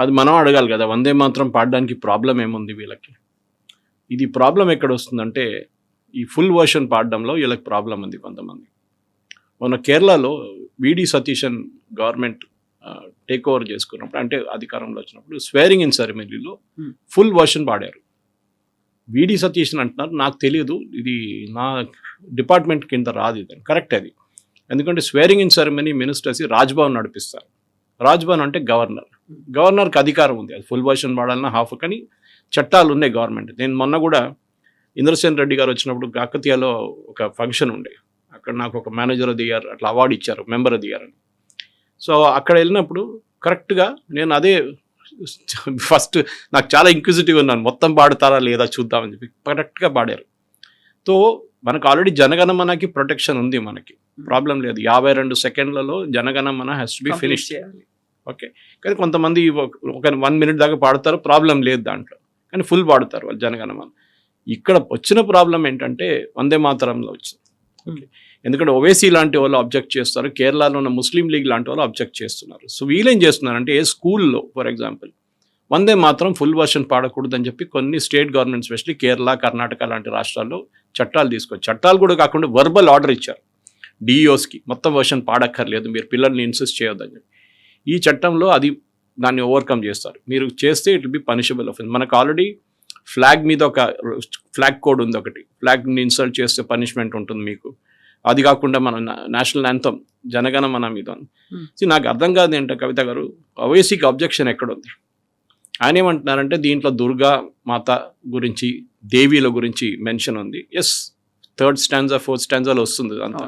అది మనం అడగాలి కదా, వందే మాత్రం పాడడానికి ప్రాబ్లం ఏముంది వీళ్ళకి? ఇది ప్రాబ్లం ఎక్కడ వస్తుందంటే, ఈ ఫుల్ వర్షన్ పాడడంలో వీళ్ళకి ప్రాబ్లం ఉంది కొంతమంది. మన కేరళలో విడి సతీశన్ గవర్నమెంట్ టేక్ ఓవర్ చేసుకున్నప్పుడు, అంటే అధికారంలో వచ్చినప్పుడు స్వేరింగ్ ఇన్ సెరమనీలో ఫుల్ వర్షన్ పాడారు. విడి సతీశన్ అంటున్నారు, నాకు తెలియదు, ఇది నా డిపార్ట్మెంట్ కింద రాదు, ఇది కరెక్ట్ అది. ఎందుకంటే swearing in ceremony ministers Raj Bhavan నడిపిస్తారు. రాజ్భవన్ అంటే గవర్నర్కి అధికారం ఉంది, అది ఫుల్ వర్షన్ పాడాలన్నా హాఫ్, కానీ చట్టాలు ఉన్నాయి గవర్నమెంట్. నేను మొన్న కూడా ఇంద్రసేన్ రెడ్డి గారు వచ్చినప్పుడు కాకతీయలో ఒక ఫంక్షన్ ఉండే, అక్కడ నాకు ఒక మేనేజర్ దిగారు, అట్లా అవార్డు ఇచ్చారు, మెంబర్ దిగారని. సో అక్కడ వెళ్ళినప్పుడు కరెక్ట్గా నేను అదే ఫస్ట్ నాకు చాలా ఇంక్విజిటివ్ ఉన్నాను, మొత్తం పాడుతారా లేదా చూద్దామని చెప్పి కరెక్ట్గా పాడారు. సో మనకు ఆల్రెడీ జనగణమనకి ప్రొటెక్షన్ ఉంది, మనకి ప్రాబ్లం లేదు. 52 సెకండ్లలో Jana Gana Mana has to be finish చేయాలి, ఓకే. కానీ కొంతమంది ఒక 1 మినిట్ దాకా పాడతారు, ప్రాబ్లం లేదు దాంట్లో, కానీ ఫుల్ పాడుతారు వాళ్ళు జనగణమన. ఇక్కడ వచ్చిన ప్రాబ్లం ఏంటంటే వందే మాతరంలో వచ్చింది, ఓకే. ఎందుకంటే ఓవైసీ లాంటి వాళ్ళు అబ్జెక్ట్ చేస్తారు, కేరళలో ఉన్న ముస్లిం లీగ్ లాంటి వాళ్ళు అబ్జెక్ట్ చేస్తున్నారు. సో వీళ్ళేం చేస్తున్నారంటే, ఏ స్కూల్లో for example Vande Mataram full version పాడకూడదని చెప్పి కొన్ని state government, specially Kerala, Karnataka లాంటి రాష్ట్రాల్లో చట్టాలు తీసుకొచ్చి, చట్టాలు కూడా కాకుండా వర్బల్ ఆర్డర్ ఇచ్చారు డిఈఓస్కి, మొత్తం వర్షన్ పాడక్కర్లేదు, మీరు పిల్లల్ని ఇన్సిస్ట్ చేయొద్దని చెప్పి. ఈ చట్టంలో అది దాన్ని ఓవర్కమ్ చేస్తారు. మీరు చేస్తే it will be punishable offence. మనకు ఆల్రెడీ ఫ్లాగ్ మీద ఒక ఫ్లాగ్ కోడ్ ఉంది, ఒకటి ఫ్లాగ్ని ఇన్సల్ట్ చేస్తే పనిష్మెంట్ ఉంటుంది మీకు. అది కాకుండా మన నేషనల్ యాంథమ్ జనగణమన మీద ఉంది. నాకు అర్థం కాదు ఏంటో కవిత గారు, ఓవైసీకి అబ్జెక్షన్ ఎక్కడుంది? ఆయన ఏమంటున్నారంటే, దీంట్లో దుర్గా మాత గురించి, దేవీల గురించి మెన్షన్ ఉంది. ఎస్, 3rd స్టాంజా 4th స్టాంజాలో వస్తుంది అంతా.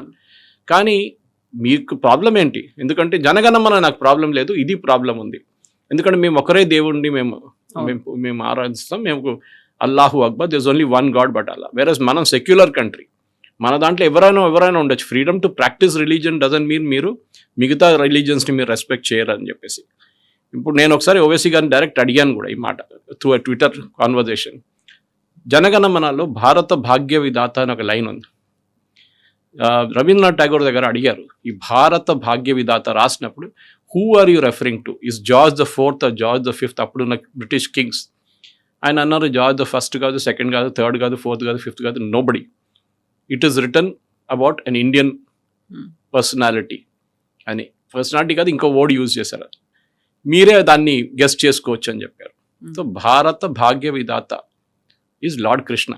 కానీ మీకు ప్రాబ్లం ఏంటి? ఎందుకంటే జనగణమన నాకు ప్రాబ్లం లేదు, ఇది ప్రాబ్లం ఉంది. ఎందుకంటే మేము ఒకరే దేవుడిని మేము ఆరాధిస్తాం, మేము అల్లాహు అక్బర్, this only one god but అల్లా. వేరస్ మనం సెక్యులర్ కంట్రీ, మన దాంట్లో ఎవరైనా ఉండొచ్చు. Freedom to practise religion doesn't mean మీరు మిగతా రిలీజియన్స్ని మీరు రెస్పెక్ట్ చేయరని చెప్పేసి. ఇప్పుడు నేను ఒకసారి ఓవైసీ గారిని డైరెక్ట్ అడిగాను కూడా ఈ మాట త్రూ అ ట్విట్టర్ కాన్వర్జేషన్. జనగణమనలో భారత భాగ్య విధాత అని ఒక లైన్ ఉంది. రవీంద్రనాథ్ ఠాగూర్ దగ్గర అడిగారు, ఈ భారత భాగ్య విధాత రాసినప్పుడు who are you referring to? Is George the 4th George the 5th అప్పుడున్న బ్రిటిష్ కింగ్స్? ఆయన అన్నారు, జార్జ్ ద 1st కాదు, 2nd కాదు, 3rd కాదు, 4th కాదు, 5th కాదు, nobody. It is written about an Indian personality అని. పర్సనాలిటీ కాదు, ఇంకో వర్డ్ యూజ్ చేశారు, మీరే దాన్ని గెస్ట్ చేసుకోవచ్చు అని చెప్పారు. సో భారత భాగ్య విధాత ఈజ్ లార్డ్ కృష్ణ.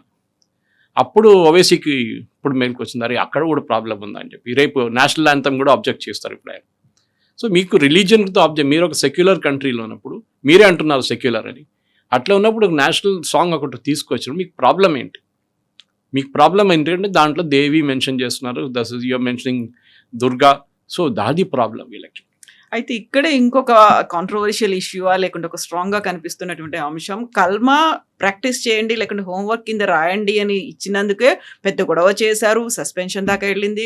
అప్పుడు ఓవైసీకి ఇప్పుడు మేలుకు వచ్చింది, అక్కడ కూడా ప్రాబ్లం ఉందని చెప్పి రేపు నేషనల్ యాంథమ్ కూడా అబ్జెక్ట్ చేస్తారు ఇప్పుడు ఆయన. సో మీకు రిలీజియన్తో అబ్జెక్ట్, మీరు ఒక సెక్యులర్ కంట్రీలో ఉన్నప్పుడు మీరే అంటున్నారు సెక్యులర్ అని, అట్లా ఉన్నప్పుడు నేషనల్ సాంగ్ ఒకటి తీసుకొచ్చినప్పుడు మీకు ప్రాబ్లం ఏంటి? మీకు ప్రాబ్లం ఏంటంటే దాంట్లో దేవి మెన్షన్ చేస్తున్నారు, thus is your mentioning Durga. So దాది ప్రాబ్లం వీళ్ళకి. అయితే ఇక్కడే ఇంకొక కాంట్రవర్షియల్ ఇష్యూవా, లేకుంటే ఒక స్ట్రాంగ్గా కనిపిస్తున్నటువంటి అంశం, కల్మా ప్రాక్టీస్ చేయండి లేకుంటే హోంవర్క్ కింద రాయండి అని ఇచ్చినందుకే పెద్ద గొడవ చేశారు, సస్పెన్షన్ దాకా వెళ్ళింది,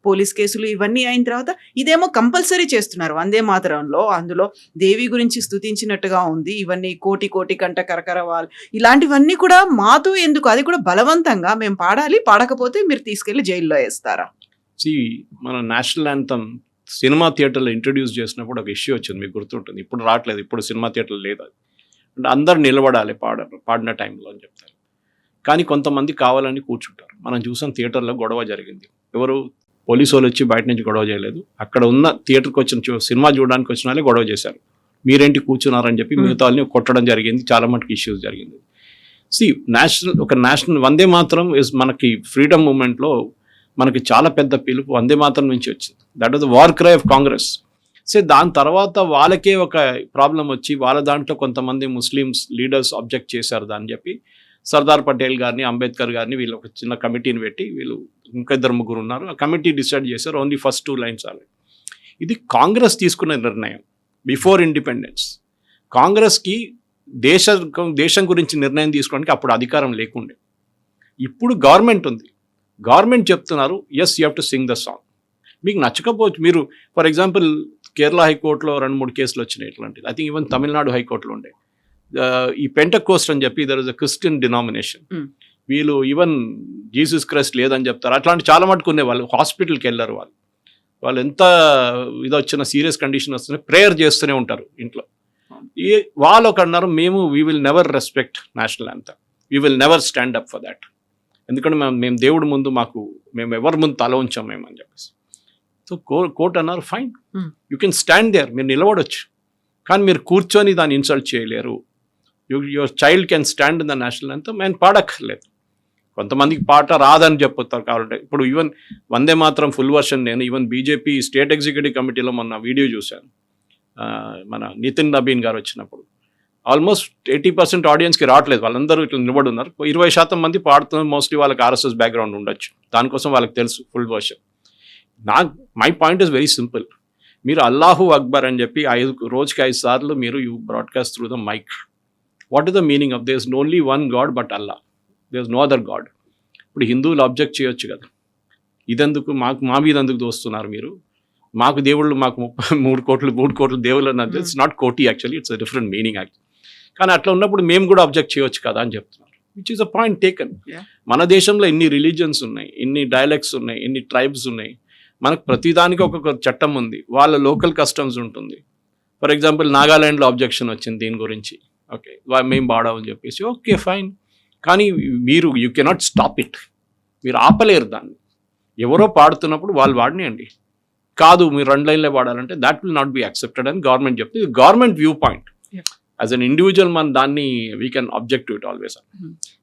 పోలీస్ కేసులు ఇవన్నీ అయిన తర్వాత ఇదేమో కంపల్సరీ చేస్తున్నారు వందే మాతరంలో. అందులో దేవి గురించి స్తుతించినట్టుగా ఉంది, ఇవన్నీ కోటి కంట కరకరవాల్, ఇలాంటివన్నీ కూడా మాతో ఎందుకు? అది కూడా బలవంతంగా మేము పాడాలి, పాడకపోతే మీరు తీసుకెళ్లి జైల్లో వేస్తారా? మన నేషనల్ యాంథమ్ సినిమా థియేటర్లో ఇంట్రడ్యూస్ చేసినప్పుడు ఒక ఇష్యూ వచ్చింది, మీకు గుర్తుంటుంది. ఇప్పుడు రావట్లేదు, ఇప్పుడు సినిమా థియేటర్లో లేదు అది. అంటే అందరు నిలబడాలి పాడిన టైంలో అని చెప్తారు, కానీ కొంతమంది కావాలని కూర్చుంటారు. మనం చూసాం థియేటర్లో గొడవ జరిగింది, ఎవరు పోలీసు వాళ్ళు వచ్చి బయట నుంచి గొడవ చేయలేదు, అక్కడ ఉన్న థియేటర్కి వచ్చిన సినిమా చూడడానికి వచ్చిన వాళ్ళే గొడవ చేశారు, మీరేంటి కూర్చున్నారని చెప్పి మిగతా వాళ్ళని కొట్టడం జరిగింది, చాలా మటుకు ఇష్యూస్ జరిగింది. నేషనల్ వందే మాత్రం ఇస్ మనకి ఫ్రీడమ్ మూమెంట్లో మనకి చాలా పెద్ద పిలుపు వందే మాత్రం నుంచి వచ్చింది. That was the war cry of Congress. దాని తర్వాత వాళ్ళకే ఒక ప్రాబ్లం వచ్చి వాళ్ళ దాంట్లో కొంతమంది ముస్లిమ్స్ లీడర్స్ అబ్జెక్ట్ చేశారు దాన్ని చెప్పి సర్దార్ పటేల్ గారిని, అంబేద్కర్ గారిని వీళ్ళు ఒక చిన్న కమిటీని పెట్టి, వీళ్ళు ఇంకా 2-3 ఉన్నారు, ఆ కమిటీ డిసైడ్ చేశారు ఓన్లీ ఫస్ట్ 2 లైన్స్ ఆలి. ఇది కాంగ్రెస్ తీసుకున్న నిర్ణయం బిఫోర్ ఇండిపెండెన్స్. కాంగ్రెస్కి దేశం గురించి నిర్ణయం తీసుకోవడానికి అప్పుడు అధికారం లేకుండే. ఇప్పుడు గవర్నమెంట్ ఉంది, గవర్నమెంట్ చెప్తున్నారు yes you have to sing the song. మీకు నచ్చకపోవచ్చు, మీరు ఫర్ ఎగ్జాంపుల్ కేరళ హైకోర్టులో 2-3 కేసులు వచ్చినాయి ఇట్లాంటిది. ఐ థింక్ ఈవెన్ తమిళనాడు హైకోర్టులో ఉండే ఈ పెంటకోస్ట్ అని చెప్పి there is a Christian denomination, వీళ్ళు ఈవెన్ జీసస్ క్రైస్ట్ లేదని చెప్తారు. అట్లాంటి చాలా మటుకు ఉన్నాయి. వాళ్ళు హాస్పిటల్కి వెళ్ళారు, వాళ్ళు ఎంత ఇది వచ్చిన సీరియస్ కండిషన్ వస్తున్నా ప్రేయర్ చేస్తూనే ఉంటారు ఇంట్లో. వాళ్ళు ఒక అన్నారు, మేము we will never respect national anthem, we will never stand up for that. ఎందుకంటే మేము దేవుడి ముందు మేము ఎవరి ముందు తల ఉంచాం మేము అని చెప్పేసి. సో కోర్ట్ అన్నారు fine, you can stand there, మీరు నిలబడొచ్చు, కానీ మీరు కూర్చొని దాన్ని ఇన్సల్ట్ చేయలేరు. Your child can stand in the national anthem and పాడక్కర్లేదు. కొంతమందికి పాట రాదని చెప్పుతారు కాబట్టి ఇప్పుడు even Vande Mataram full version నేను ఈవెన్ బీజేపీ స్టేట్ ఎగ్జిక్యూటివ్ కమిటీలో మొన్న వీడియో చూశాను. మన నితిన్ నబీన్ గారు వచ్చినప్పుడు ఆల్మోస్ట్ 80% ఆడియన్స్కి రావట్లేదు, వాళ్ళందరూ ఇట్లా నిలబడి ఉన్నారు. 20% మంది పాడుతున్నారు, మోస్ట్లీ వాళ్ళకి ఆర్ఎస్ఎస్ బ్యాక్గ్రౌండ్ ఉండొచ్చు, దానికోసం వాళ్ళకి తెలుసు full version. My point is very simple, మీరు అల్లాహు అక్బర్ అని చెప్పి రోజుకి 5 సార్లు మీరు you broadcast through the mic. What is the meaning of there is only one god but Allah, there is no other god. ఇప్పుడు హిందువులు అబ్జెక్ట్ చేయొచ్చు కదా, ఇదెందుకు మా మీద ఎందుకు దోస్తున్నారు మీరు, మాకు దేవుళ్ళు మాకు 3 కోట్లు దేవుళ్ళు అన్నది ఇట్స్ నాట్ కోటి actually, it's a different meaning actually. కానీ అట్లా ఉన్నప్పుడు మేము కూడా అబ్జెక్ట్ చేయొచ్చు కదా అని చెప్తున్నారు, which is a point taken. మన దేశంలో ఎన్ని రిలీజియన్స్ ఉన్నాయి, ఎన్ని డైలెక్ట్స్ ఉన్నాయి, ఎన్ని ట్రైబ్స్ ఉన్నాయి, మనకు ప్రతిదానికి ఒక్కొక్క చట్టం ఉంది, వాళ్ళ లోకల్ కస్టమ్స్ ఉంటుంది. ఫర్ ఎగ్జాంపుల్ నాగాలాండ్లో అబ్జెక్షన్ వచ్చింది దీని గురించి, ఓకే మేము పాడామని చెప్పేసి ఓకే ఫైన్, కానీ మీరు యూ కెనాట్ స్టాప్ ఇట్, మీరు ఆపలేరు దాన్ని. ఎవరో పాడుతున్నప్పుడు వాళ్ళు వాడినాయండి, కాదు మీరు 2 లైన్లే పాడాలంటే that will not be accepted అని గవర్నమెంట్ చెప్తుంది. ఇది government view point. As an individual మనం దాన్ని we can object to it always.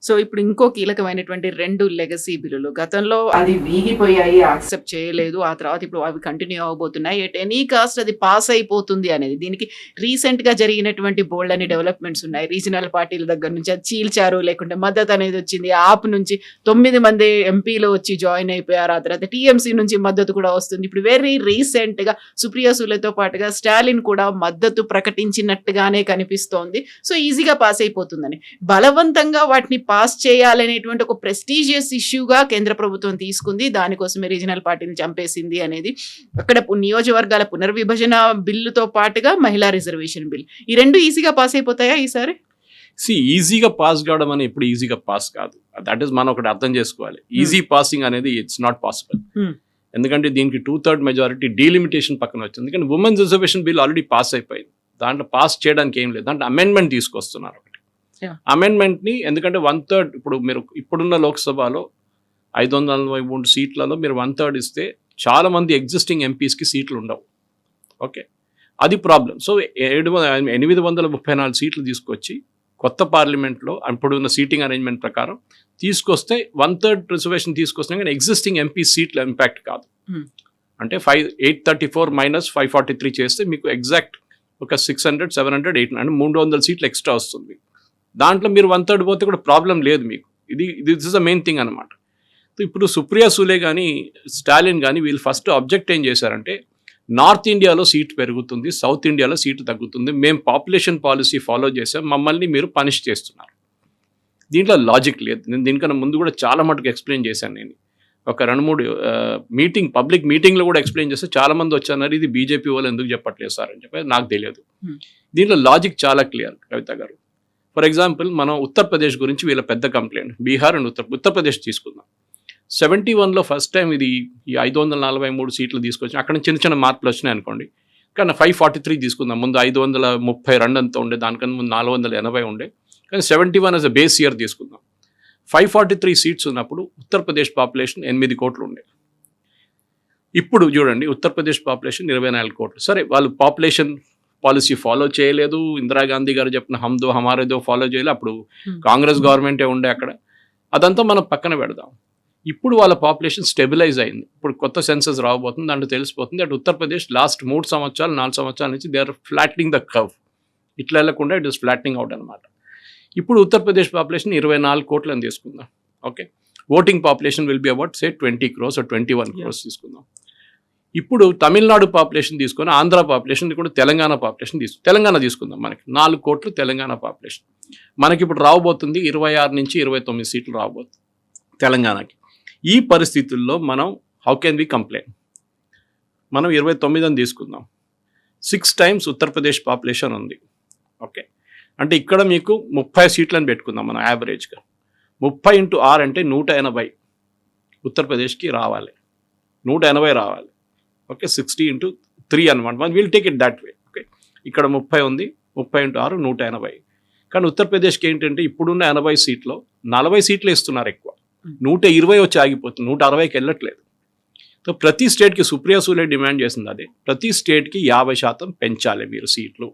So ఇప్పుడు ఇంకో కీలకమైనటువంటి 2 లెగసీ బిల్లులు గతంలో అది వీగిపోయాయి, యాక్సెప్ట్ చేయలేదు, ఆ తర్వాత ఇప్పుడు అవి కంటిన్యూ అవబోతున్నాయి. ఎట్ ఎనీ కాస్ట్ అది పాస్ అయిపోతుంది అనేది, దీనికి రీసెంట్ గా జరిగినటువంటి బోల్డ్ అని డెవలప్మెంట్స్ ఉన్నాయి. రీజనల్ పార్టీల దగ్గర నుంచి అది చీల్చారు, లేకుంటే మద్దతు అనేది వచ్చింది. ఆప్ నుంచి 9 మంది ఎంపీలు వచ్చి జాయిన్ అయిపోయారు, ఆ తర్వాత టీఎంసీ నుంచి మద్దతు కూడా వస్తుంది. ఇప్పుడు వెరీ రీసెంట్ గా సుప్రియా సూలేతో పాటుగా స్టాలిన్ కూడా మద్దతు ప్రకటించినట్టుగానే కనిపిస్తుంది. సో ఈజీగా పాస్ అయిపోతుందని, బలవంతంగా వాటిని పాస్ చేయాలనేటువంటి ఒక ప్రెస్టీజియస్ ఇష్యూగా కేంద్ర ప్రభుత్వం తీసుకుంది. దానికోసమే రీజనల్ పార్టీని చంపేసింది అనేది. అక్కడ నియోజకవర్గాల పునర్విభజన బిల్లుతో పాటుగా మహిళా రిజర్వేషన్ బిల్, ఈ 2 ఈజీగా పాస్ అయిపోతాయా ఈసారి? ఈజీగా పాస్ కావడం అని ఎప్పుడు ఈజీగా పాస్ కాదు, దట్ ఈస్ మనం ఒకటి అర్థం చేసుకోవాలి. ఈజీ పాసింగ్ అనేది ఇట్స్ నాట్ పాసిబుల్. ఎందుకంటే దీనికి 2/3 మెజారిటీ డీలిమిటేషన్ పక్కన వచ్చింది. ఎందుకంటే women's reservation bill already pass అయిపోయింది, దాంట్లో పాస్ చేయడానికి ఏం లేదు, దాంట్లో అమెండ్మెంట్ తీసుకొస్తున్నారు ఒకటి. అమెండ్మెంట్ని ఎందుకంటే 1/3 ఇప్పుడు మీరు ఇప్పుడున్న లోక్సభలో 543 సీట్లలో మీరు 1/3 ఇస్తే చాలా మంది ఎగ్జిస్టింగ్ ఎంపీస్కి సీట్లు ఉండవు. ఓకే, అది ప్రాబ్లం. సో 834 సీట్లు తీసుకొచ్చి కొత్త పార్లమెంట్లో ఇప్పుడున్న సీటింగ్ అరేంజ్మెంట్ ప్రకారం తీసుకొస్తే 1/3 రిజర్వేషన్ తీసుకొస్తే కానీ ఎగ్జిస్టింగ్ ఎంపీ సీట్ల ఇంపాక్ట్ కాదు. అంటే 834 మైనస్ 543 చేస్తే మీకు ఎగ్జాక్ట్ ఒక 600, 700, 800 అంటే 300 సీట్లు ఎక్స్ట్రా వస్తుంది. దాంట్లో మీరు 1/3 పోతే కూడా ప్రాబ్లం లేదు మీకు. This is the main thing అనమాట. ఇప్పుడు సుప్రియా సూలే కానీ స్టాలిన్ కానీ వీళ్ళు ఫస్ట్ అబ్జెక్ట్ ఏం చేశారంటే, నార్త్ ఇండియాలో సీట్ పెరుగుతుంది, సౌత్ ఇండియాలో సీటు తగ్గుతుంది, మేము పాపులేషన్ పాలసీ ఫాలో చేసాం, మమ్మల్ని మీరు పనిష్ చేస్తున్నారు. దీంట్లో లాజిక్ లేదు. నేను దీనికన్నా ముందు కూడా చాలా మటుకు ఎక్స్ప్లెయిన్ చేశాను. నేను ఒక 2-3 పబ్లిక్ మీటింగ్లో కూడా ఎక్స్ప్లెయిన్ చేస్తే చాలా మంది వచ్చారు, ఇది బీజేపీ వాళ్ళు ఎందుకు చెప్పట్లేదు సార్ అని చెప్పి. నాకు తెలియదు. దీంట్లో లాజిక్ చాలా క్లియర్ కవిత గారు. ఫర్ ఎగ్జాంపుల్ మనం ఉత్తరప్రదేశ్ గురించి వీళ్ళ పెద్ద కంప్లైంట్, బీహార్ అండ్ ఉత్తరప్రదేశ్ తీసుకుందాం. 71లో ఫస్ట్ టైం ఇది ఈ 543 సీట్లు తీసుకొచ్చి అక్కడ చిన్న చిన్న మార్పులు వచ్చినాయి అనుకోండి, కానీ 543 తీసుకుందాం. ముందు 532 అంతా ఉండే, దానికన్నా ముందు 480 ఉండే, కానీ 71 as a బేస్ ఇయర్ తీసుకుందాం. 543 సీట్స్ ఉన్నప్పుడు ఉత్తరప్రదేశ్ పాపులేషన్ 8 కోట్లు ఉండే. ఇప్పుడు చూడండి ఉత్తరప్రదేశ్ పాపులేషన్ 24 కోట్లు. సరే వాళ్ళు పాపులేషన్ పాలసీ ఫాలో చేయలేదు, ఇందిరాగాంధీ గారు చెప్పిన హమ్దో హమారేదో ఫాలో చేయలేదు, అప్పుడు కాంగ్రెస్ గవర్నమెంటే ఉండే అక్కడ. అదంతా మనం పక్కన పెడదాం. ఇప్పుడు వాళ్ళ పాపులేషన్ స్టెబిలైజ్ అయింది. ఇప్పుడు కొత్త సెన్సస్ రాబోతుంది, దాంట్లో తెలిసిపోతుంది అటు ఉత్తరప్రదేశ్ లాస్ట్ 3 సంవత్సరాలు 4 సంవత్సరాల నుంచి they are flattening the curve. ఇట్లా వెళ్ళకుండా ఇట్ ఇస్ ఫ్లాట్నింగ్ అవుట్ అనమాట. ఇప్పుడు ఉత్తరప్రదేశ్ పాపులేషన్ 24 కోట్లని తీసుకుందాం. Okay, voting population will be about say 20 crores or 21 crores తీసుకుందాం. ఇప్పుడు తమిళనాడు పాపులేషన్ తీసుకొని ఆంధ్ర పాపులేషన్ కూడా తెలంగాణ పాపులేషన్ తెలంగాణ తీసుకుందాం. మనకి 4 కోట్లు తెలంగాణ పాపులేషన్. మనకి ఇప్పుడు రాబోతుంది 26 నుంచి 29 సీట్లు రాబోతుంది తెలంగాణకి. ఈ పరిస్థితుల్లో మనం హౌ కెన్ వి కంప్లైన్? మనం 29 అని తీసుకుందాం. 6 times ఉత్తరప్రదేశ్ పాపులేషన్ ఉంది. ఓకే, అంటే ఇక్కడ మీకు 30 సీట్లను పెట్టుకుందాం మనం యావరేజ్గా. 30 into 6 అంటే 180 ఉత్తరప్రదేశ్కి రావాలి, 180 రావాలి. ఓకే, 60 into 3 అనమాట. Will take it that way. Okay, ఇక్కడ 30 ఉంది, 30 into 6 180. కానీ ఉత్తరప్రదేశ్కి ఏంటంటే ఇప్పుడున్న 80 సీట్లో 40 సీట్లు ఇస్తున్నారు ఎక్కువ, 120 వచ్చి ఆగిపోతుంది, 160కి వెళ్ళట్లేదు. సో ప్రతి స్టేట్కి సుప్రియా సూలే డిమాండ్ చేసింది అదే, ప్రతి స్టేట్కి 50% పెంచాలి మీరు సీట్లు,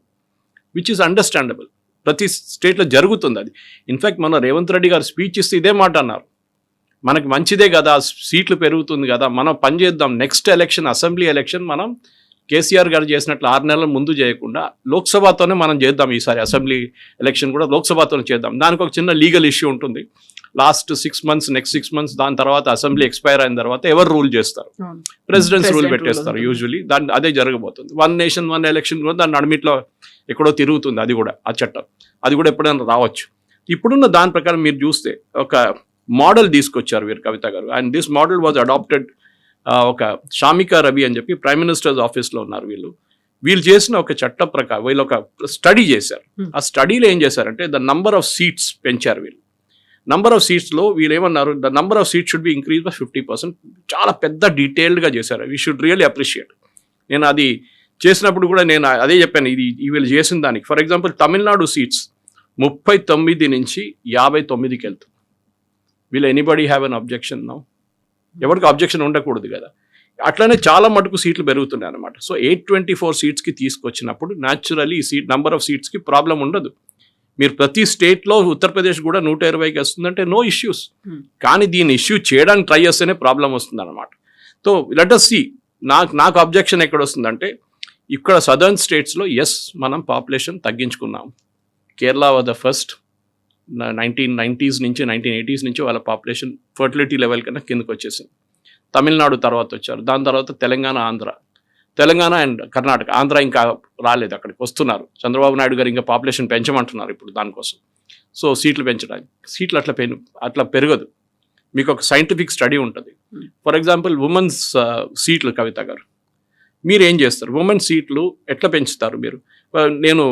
విచ్ ఈస్ అండర్స్టాండబుల్. ప్రతి స్టేట్లో జరుగుతుంది అది. ఇన్ఫ్యాక్ట్ మన రేవంత్ రెడ్డి గారు స్పీచ్ ఇస్తే ఇదే మాట అన్నారు, మనకి మంచిదే కదా సీట్లు పెరుగుతుంది కదా, మనం పని చేద్దాం. నెక్స్ట్ ఎలక్షన్ అసెంబ్లీ ఎలక్షన్ మనం కేసీఆర్ గారు చేసినట్లు 6 నెలల ముందు చేయకుండా లోక్సభతోనే మనం చేద్దాం. ఈసారి అసెంబ్లీ ఎలక్షన్ కూడా లోక్సభతోనే చేద్దాం. దానికి ఒక చిన్న లీగల్ ఇష్యూ ఉంటుంది. లాస్ట్ 6 months, నెక్స్ట్ 6 months, దాని తర్వాత అసెంబ్లీ ఎక్స్పైర్ అయిన తర్వాత ఎవరు రూల్ చేస్తారు? ప్రెసిడెంట్స్ రూల్ పెట్టేస్తారు యూజువలీ. దాన్ని అదే జరగబోతుంది. 1 nation 1 election కూడా దాని నడిమిట్లో ఎక్కడో తిరుగుతుంది. అది కూడా ఆ చట్టం అది కూడా ఎప్పుడైనా రావచ్చు. ఇప్పుడున్న దాని ప్రకారం మీరు చూస్తే ఒక మోడల్ తీసుకొచ్చారు వీరు కవిత గారు. And this model was adapted. ఒక షామికా రవి అని చెప్పి ప్రైమ్ మినిస్టర్స్ ఆఫీస్లో ఉన్నారు వీళ్ళు చేసిన ఒక చట్టం ప్రకారం వీళ్ళు ఒక స్టడీ చేశారు. ఆ స్టడీలో ఏం చేశారంటే ద నంబర్ ఆఫ్ సీట్స్ పెంచారు వీళ్ళు. నంబర్ ఆఫ్ సీట్స్లో వీళ్ళు ఏమన్నారు, the number of seats should be increase by 50%. చాలా పెద్ద డీటెయిల్డ్గా చేశారు. We should really appreciate. నేను అది చేసినప్పుడు కూడా నేను అదే చెప్పాను, ఇది వీళ్ళు చేసిన దానికి. ఫర్ ఎగ్జాంపుల్ తమిళనాడు సీట్స్ 39 నుంచి 59కి వెళ్తుంది. Will anybody have an objection now? ఎవరికి అబ్జెక్షన్ ఉండకూడదు కదా. అట్లనే చాలా మటుకు సీట్లు పెరుగుతున్నాయి అనమాట. సో 824 సీట్స్కి తీసుకొచ్చినప్పుడు న్యాచురల్లీ ఈ సీట్ నంబర్ ఆఫ్ సీట్స్కి ప్రాబ్లం ఉండదు. మీరు ప్రతి స్టేట్లో ఉత్తరప్రదేశ్ కూడా 120కి వస్తుందంటే నో ఇష్యూస్. కానీ దీన్ని ఇష్యూ చేయడానికి ట్రై చేస్తేనే ప్రాబ్లం వస్తుంది అనమాట. So let us see. నాకు అబ్జెక్షన్ ఎక్కడ వస్తుందంటే ఇక్కడ సదర్న్ స్టేట్స్లో ఎస్ మనం పాపులేషన్ తగ్గించుకున్నాం. Kerala was the first. 1990s నుంచి 1980s నుంచి వాళ్ళ పాపులేషన్ ఫర్టిలిటీ లెవెల్ కన్నా కిందకు వచ్చేసింది. తమిళనాడు తర్వాత వచ్చారు, దాని తర్వాత తెలంగాణ అండ్ కర్ణాటక. ఆంధ్ర ఇంకా రాలేదు, అక్కడికి వస్తున్నారు. చంద్రబాబు నాయుడు గారు ఇంకా పాపులేషన్ పెంచమంటున్నారు ఇప్పుడు దానికోసం. సో సీట్లు పెంచడానికి, సీట్లు అట్లా పెరగదు. మీకు ఒక సైంటిఫిక్ స్టడీ ఉంటుంది. ఫర్ ఎగ్జాంపుల్ ఉమెన్స్ సీట్లు కవిత గారు మీరు ఏం చేస్తారు? ఉమెన్స్ సీట్లు ఎట్లా పెంచుతారు మీరు? నేను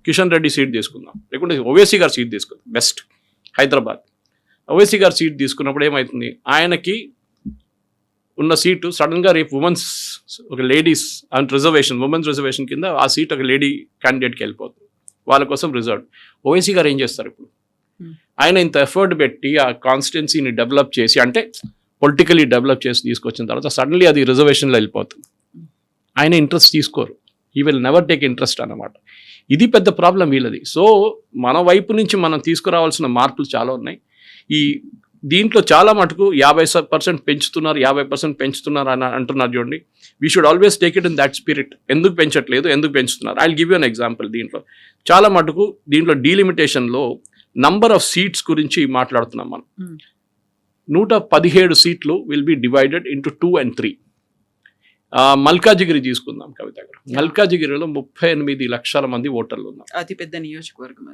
కిషన్ రెడ్డి సీట్ తీసుకుందాం, లేకుంటే ఓవైసీ గారు సీట్ తీసుకుందాం. బెస్ట్ హైదరాబాద్ ఓవైసీ గారు సీట్ తీసుకున్నప్పుడు ఏమవుతుంది, ఆయనకి ఉన్న సీటు సడన్గా రేపు ఉమెన్స్ ఒక ladies and reservation, women's reservation కింద ఆ సీట్ ఒక లేడీ క్యాండిడేట్కి వెళ్ళిపోతుంది, వాళ్ళ కోసం రిజర్వ్. ఓవైసీ గారు ఏం చేస్తారు ఇప్పుడు? ఆయన ఇంత ఎఫర్ట్ పెట్టి ఆ కాన్స్టిట్యున్సీని డెవలప్ చేసి, అంటే పొలిటికలీ డెవలప్ చేసి తీసుకొచ్చిన తర్వాత సడన్లీ అది రిజర్వేషన్లో వెళ్ళిపోతుంది. ఆయన ఇంట్రెస్ట్ తీసుకోరు. ఈ విల్ నెవర్ టేక్ ఇంట్రెస్ట్ అన్నమాట. ఇది పెద్ద ప్రాబ్లం వీళ్ళది. సో మన వైపు నుంచి మనం తీసుకురావాల్సిన మార్పులు చాలా ఉన్నాయి. దీంట్లో చాలా మటుకు 50% పెంచుతున్నారు, 50% పెంచుతున్నారు అని అంటున్నారు చూడండి. We should always take it in that spirit. ఎందుకు పెంచట్లేదు, ఎందుకు పెంచుతున్నారు? I will give you an example. దీంట్లో చాలా మటుకు దీంట్లో డీలిమిటేషన్లో నంబర్ ఆఫ్ సీట్స్ గురించి మాట్లాడుతున్నాం మనం. 117 సీట్లు will be divided into 2 and 3. Malkajgiri తీసుకుందాం కవిత గారు. మల్కాజిగిరిలో 38 లక్షల మంది ఓటర్లు ఉన్నారు. అతి పెద్ద నియోజకవర్గం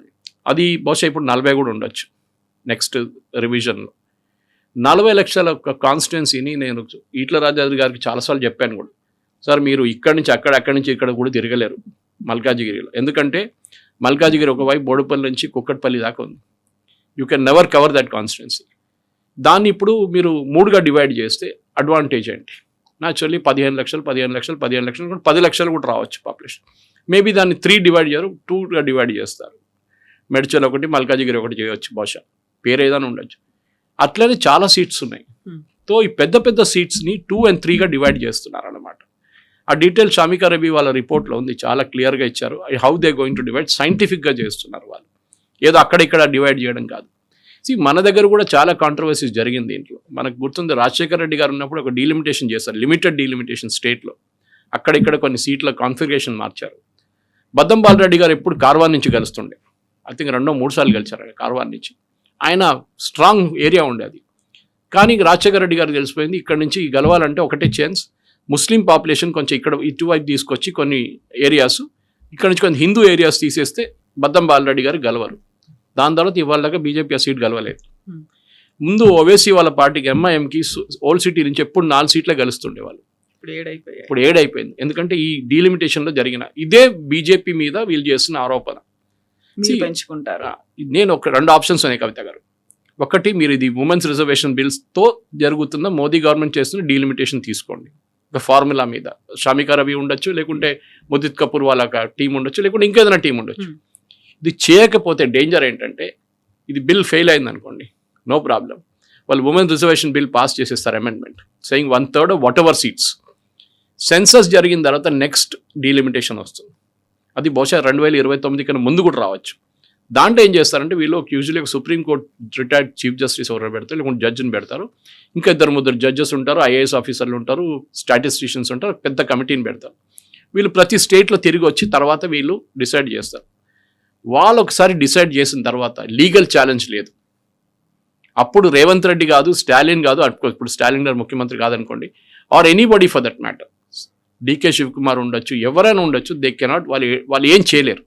అది బహుశా ఇప్పుడు 40 కూడా ఉండొచ్చు నెక్స్ట్ రివిజన్లో. 40 లక్షల కాన్స్టిట్యున్సీని నేను ఈట్ల రాజేంద్ర గారికి చాలాసార్లు చెప్పాను కూడా, సార్ మీరు ఇక్కడి నుంచి అక్కడి నుంచి ఇక్కడ కూడా తిరగలేరు మల్కాజిగిరిలో. ఎందుకంటే మల్కాజిగిరి ఒకవైపు బోడుపల్లి నుంచి కుక్కట్పల్లి దాకా ఉంది. You can never cover that constituency. దాన్ని ఇప్పుడు మీరు 3గా డివైడ్ చేస్తే అడ్వాంటేజ్ ఏంటి? న్యాచురల్లీ 15 లక్షలు 10 లక్షలు కూడా రావచ్చు పాపులేషన్. మేబీ దాన్ని 3 డివైడ్ చేయరు, 2గా డివైడ్ చేస్తారు. మెడ్చల్ ఒకటి, మల్కాజిగిరి ఒకటి చేయవచ్చు, బహుశా పేరు ఏదైనా ఉండొచ్చు. అట్లనే చాలా సీట్స్ ఉన్నాయి. సో ఈ పెద్ద సీట్స్ని 2 and 3గా డివైడ్ చేస్తున్నారు అన్నమాట. ఆ డీటెయిల్ షామికా రవి వాళ్ళ రిపోర్ట్లో ఉంది, చాలా క్లియర్గా ఇచ్చారు. How they going to divide, సైంటిఫిక్గా చేస్తున్నారు వాళ్ళు, ఏదో అక్కడ ఇక్కడ డివైడ్ చేయడం కాదు. మన దగ్గర కూడా చాలా కాంట్రవర్సీస్ జరిగింది దీంట్లో. మనకు గుర్తుంది, రాజశేఖర రెడ్డి గారు ఉన్నప్పుడు ఒక డీలిమిటేషన్ చేశారు, లిమిటెడ్ డీలిమిటేషన్ స్టేట్లో. అక్కడిక్కడ కొన్ని సీట్ల కాన్ఫిగరేషన్ మార్చారు. బద్దం బాలరెడ్డి గారు ఎప్పుడు కార్వాన్ నుంచి గెలుస్తుండే, ఐ థింక్ 2-3 సార్లు గెలిచారు ఆయన కార్వాన్ నుంచి. ఆయన స్ట్రాంగ్ ఏరియా ఉండేది. కానీ రాజశేఖర రెడ్డి గారు తెలిసిపోయింది, ఇక్కడ నుంచి గెలవాలంటే ఒకటే ఛాన్స్, ముస్లిం పాపులేషన్ కొంచెం ఇక్కడ ఇటువైపు తీసుకొచ్చి కొన్ని ఏరియాస్, ఇక్కడ నుంచి కొన్ని హిందూ ఏరియాస్ తీసేస్తే బద్దం బాలరెడ్డి గారు గెలవరు. దాని తర్వాత ఇవాళ దాకా బీజేపీ ఆ సీట్ గెలవలేదు. ముందు ఓవైసీ వాళ్ళ పార్టీకి ఎంఐఎంకి ఓల్డ్ సిటీ నుంచి ఎప్పుడు 4 సీట్లే గెలుస్తుండే వాళ్ళు, ఇప్పుడు 7 అయిపోయింది. ఎందుకంటే ఈ డీలిమిటేషన్లో జరిగిన ఇదే బీజేపీ మీద వీళ్ళు చేస్తున్న ఆరోపణ. పెంచుకుంటారా? నేను ఒక 2 ఆప్షన్స్ ఉన్నాయి కవిత గారు. ఒకటి, మీరు ఇది ఉమెన్స్ రిజర్వేషన్ బిల్స్తో జరుగుతున్న మోదీ గవర్నమెంట్ చేస్తున్న డీలిమిటేషన్ తీసుకోండి, ఒక ఫార్ములా మీద. షామికా రవి ఉండొచ్చు, లేకుంటే ముదిత్ కపూర్ వాళ్ళ టీం ఉండొచ్చు, లేకుంటే ఇంకేదైనా టీం ఉండొచ్చు. ఇది చేయకపోతే డేంజర్ ఏంటంటే, ఇది బిల్ ఫెయిల్ అయింది అనుకోండి, నో ప్రాబ్లం, వాళ్ళు ఉమెన్ రిజర్వేషన్ బిల్ పాస్ చేసేస్తారు, amendment saying 1/3 what ever seats. Census జరిగిన తర్వాత నెక్స్ట్ డీలిమిటేషన్ వస్తుంది, అది బహుశా 2029 కన్నా ముందు కూడా రావచ్చు. దాంట్లో ఏం చేస్తారంటే, వీళ్ళు యూజువల్లీ ఒక సుప్రీంకోర్టు రిటైర్డ్ చీఫ్ జస్టిస్ ఎవరు పెడతారు, లేకుంటే జడ్జిని పెడతారు, ఇంకా 2-3 జడ్జెస్ ఉంటారు, ఐఏఎస్ ఆఫీసర్లు ఉంటారు, స్టాటిస్టిషియన్స్ ఉంటారు, పెద్ద కమిటీని పెడతారు. వీళ్ళు ప్రతి స్టేట్లో తిరిగి వచ్చి తర్వాత వీళ్ళు డిసైడ్ చేస్తారు. వాళ్ళు ఒకసారి డిసైడ్ చేసిన తర్వాత లీగల్ ఛాలెంజ్ లేదు. అప్పుడు రేవంత్ రెడ్డి కాదు, స్టాలిన్ కాదు, ఇప్పుడు స్టాలిన్ గారు ముఖ్యమంత్రి కాదనుకోండి, or anybody for that matter, D K Shivakumar ఉండొచ్చు, ఎవరైనా ఉండొచ్చు, దే కెనాట్, వాళ్ళు ఏం చేయలేరు.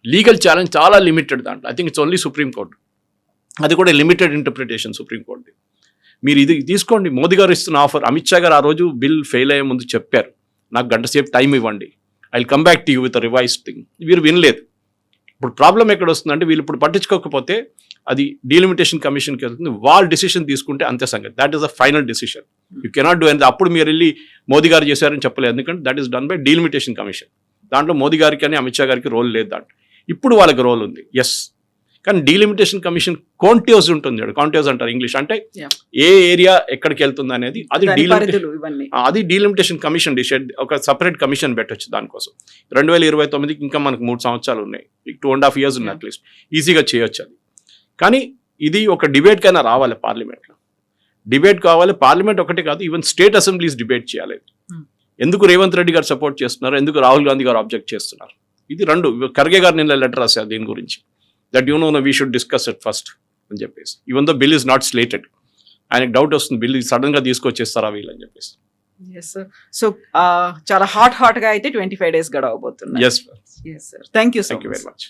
లీగల్ ఛాలెంజ్ చాలా లిమిటెడ్ దాంట్లో. I think it's only Supreme Court, అది కూడా లిమిటెడ్ ఇంటర్ప్రిటేషన్ సుప్రీంకోర్టు. మీరు ఇది తీసుకోండి, మోదీ గారు ఇస్తున్న ఆఫర్. అమిత్ షా గారు ఆ రోజు బిల్ ఫెయిల్ అయ్యే ముందు చెప్పారు, నాకు గంట సేపు టైం ఇవ్వండి, I will come back to you with revised thing. వీరు వినలేదు. ఇప్పుడు ప్రాబ్లం ఎక్కడ వస్తుందంటే, వీళ్ళు ఇప్పుడు పట్టించుకోకపోతే అది డీలిమిటేషన్ కమిషన్కి వెళ్తుంది, వాళ్ళు డిసిషన్ తీసుకుంటే అంతే సంగతి. That is the final decision, you cannot do any. అప్పుడు మీరు వెళ్ళి మోదీ గారు చేశారని చెప్పలేదు, ఎందుకంటే that is done by delimitation commission. దాంట్లో మోదీ గారికి అని అమిత్ షా గారికి రోల్ లేదు దాంట్లో. ఇప్పుడు వాళ్ళకి రోల్ ఉంది, ఎస్. కానీ డీలిమిటేషన్ కమిషన్ కాంటియోస్ ఉంటుంది, కాంటియోస్ అంటారు ఇంగ్లీష్, అంటే ఏ ఏరియా ఎక్కడికి వెళ్తుంది అనేది, అది డీలిమిటేషన్ కమిషన్ డిసైడ్, ఒక సపరేట్ కమిషన్ పెట్టొచ్చు దానికోసం. 2029కి ఇంకా మనకు 3 సంవత్సరాలు ఉన్నాయి, 2.5 years ఉన్నాయి అట్లీస్ట్, ఈజీగా చేయొచ్చు అది. కానీ ఇది ఒక డిబేట్ కైనా రావాలి పార్లమెంట్లో, డిబేట్ కావాలి. పార్లమెంట్ ఒకటే కాదు, ఈవెన్ స్టేట్ అసెంబ్లీస్ డిబేట్ చేయాలి. ఎందుకు రేవంత్ రెడ్డి గారు సపోర్ట్ చేస్తున్నారు, ఎందుకు రాహుల్ గాంధీ గారు ఆబ్జెక్ట్ చేస్తున్నారు, ఇది 2. ఖర్గే గారు నిన్న లెటర్ రాశారు దీని గురించి, that you know we should discuss it first అని చెప్పేసి. Even though bill is not slated, ఆయనకు డౌట్ వస్తుంది, బిల్ సడన్ గా తీసుకొచ్చేస్తారా వీళ్ళు అని చెప్పేసి. సో చాలా హాట్ గా అయితే 25 days గడవబోతుంది. Yes sir, thank you very much.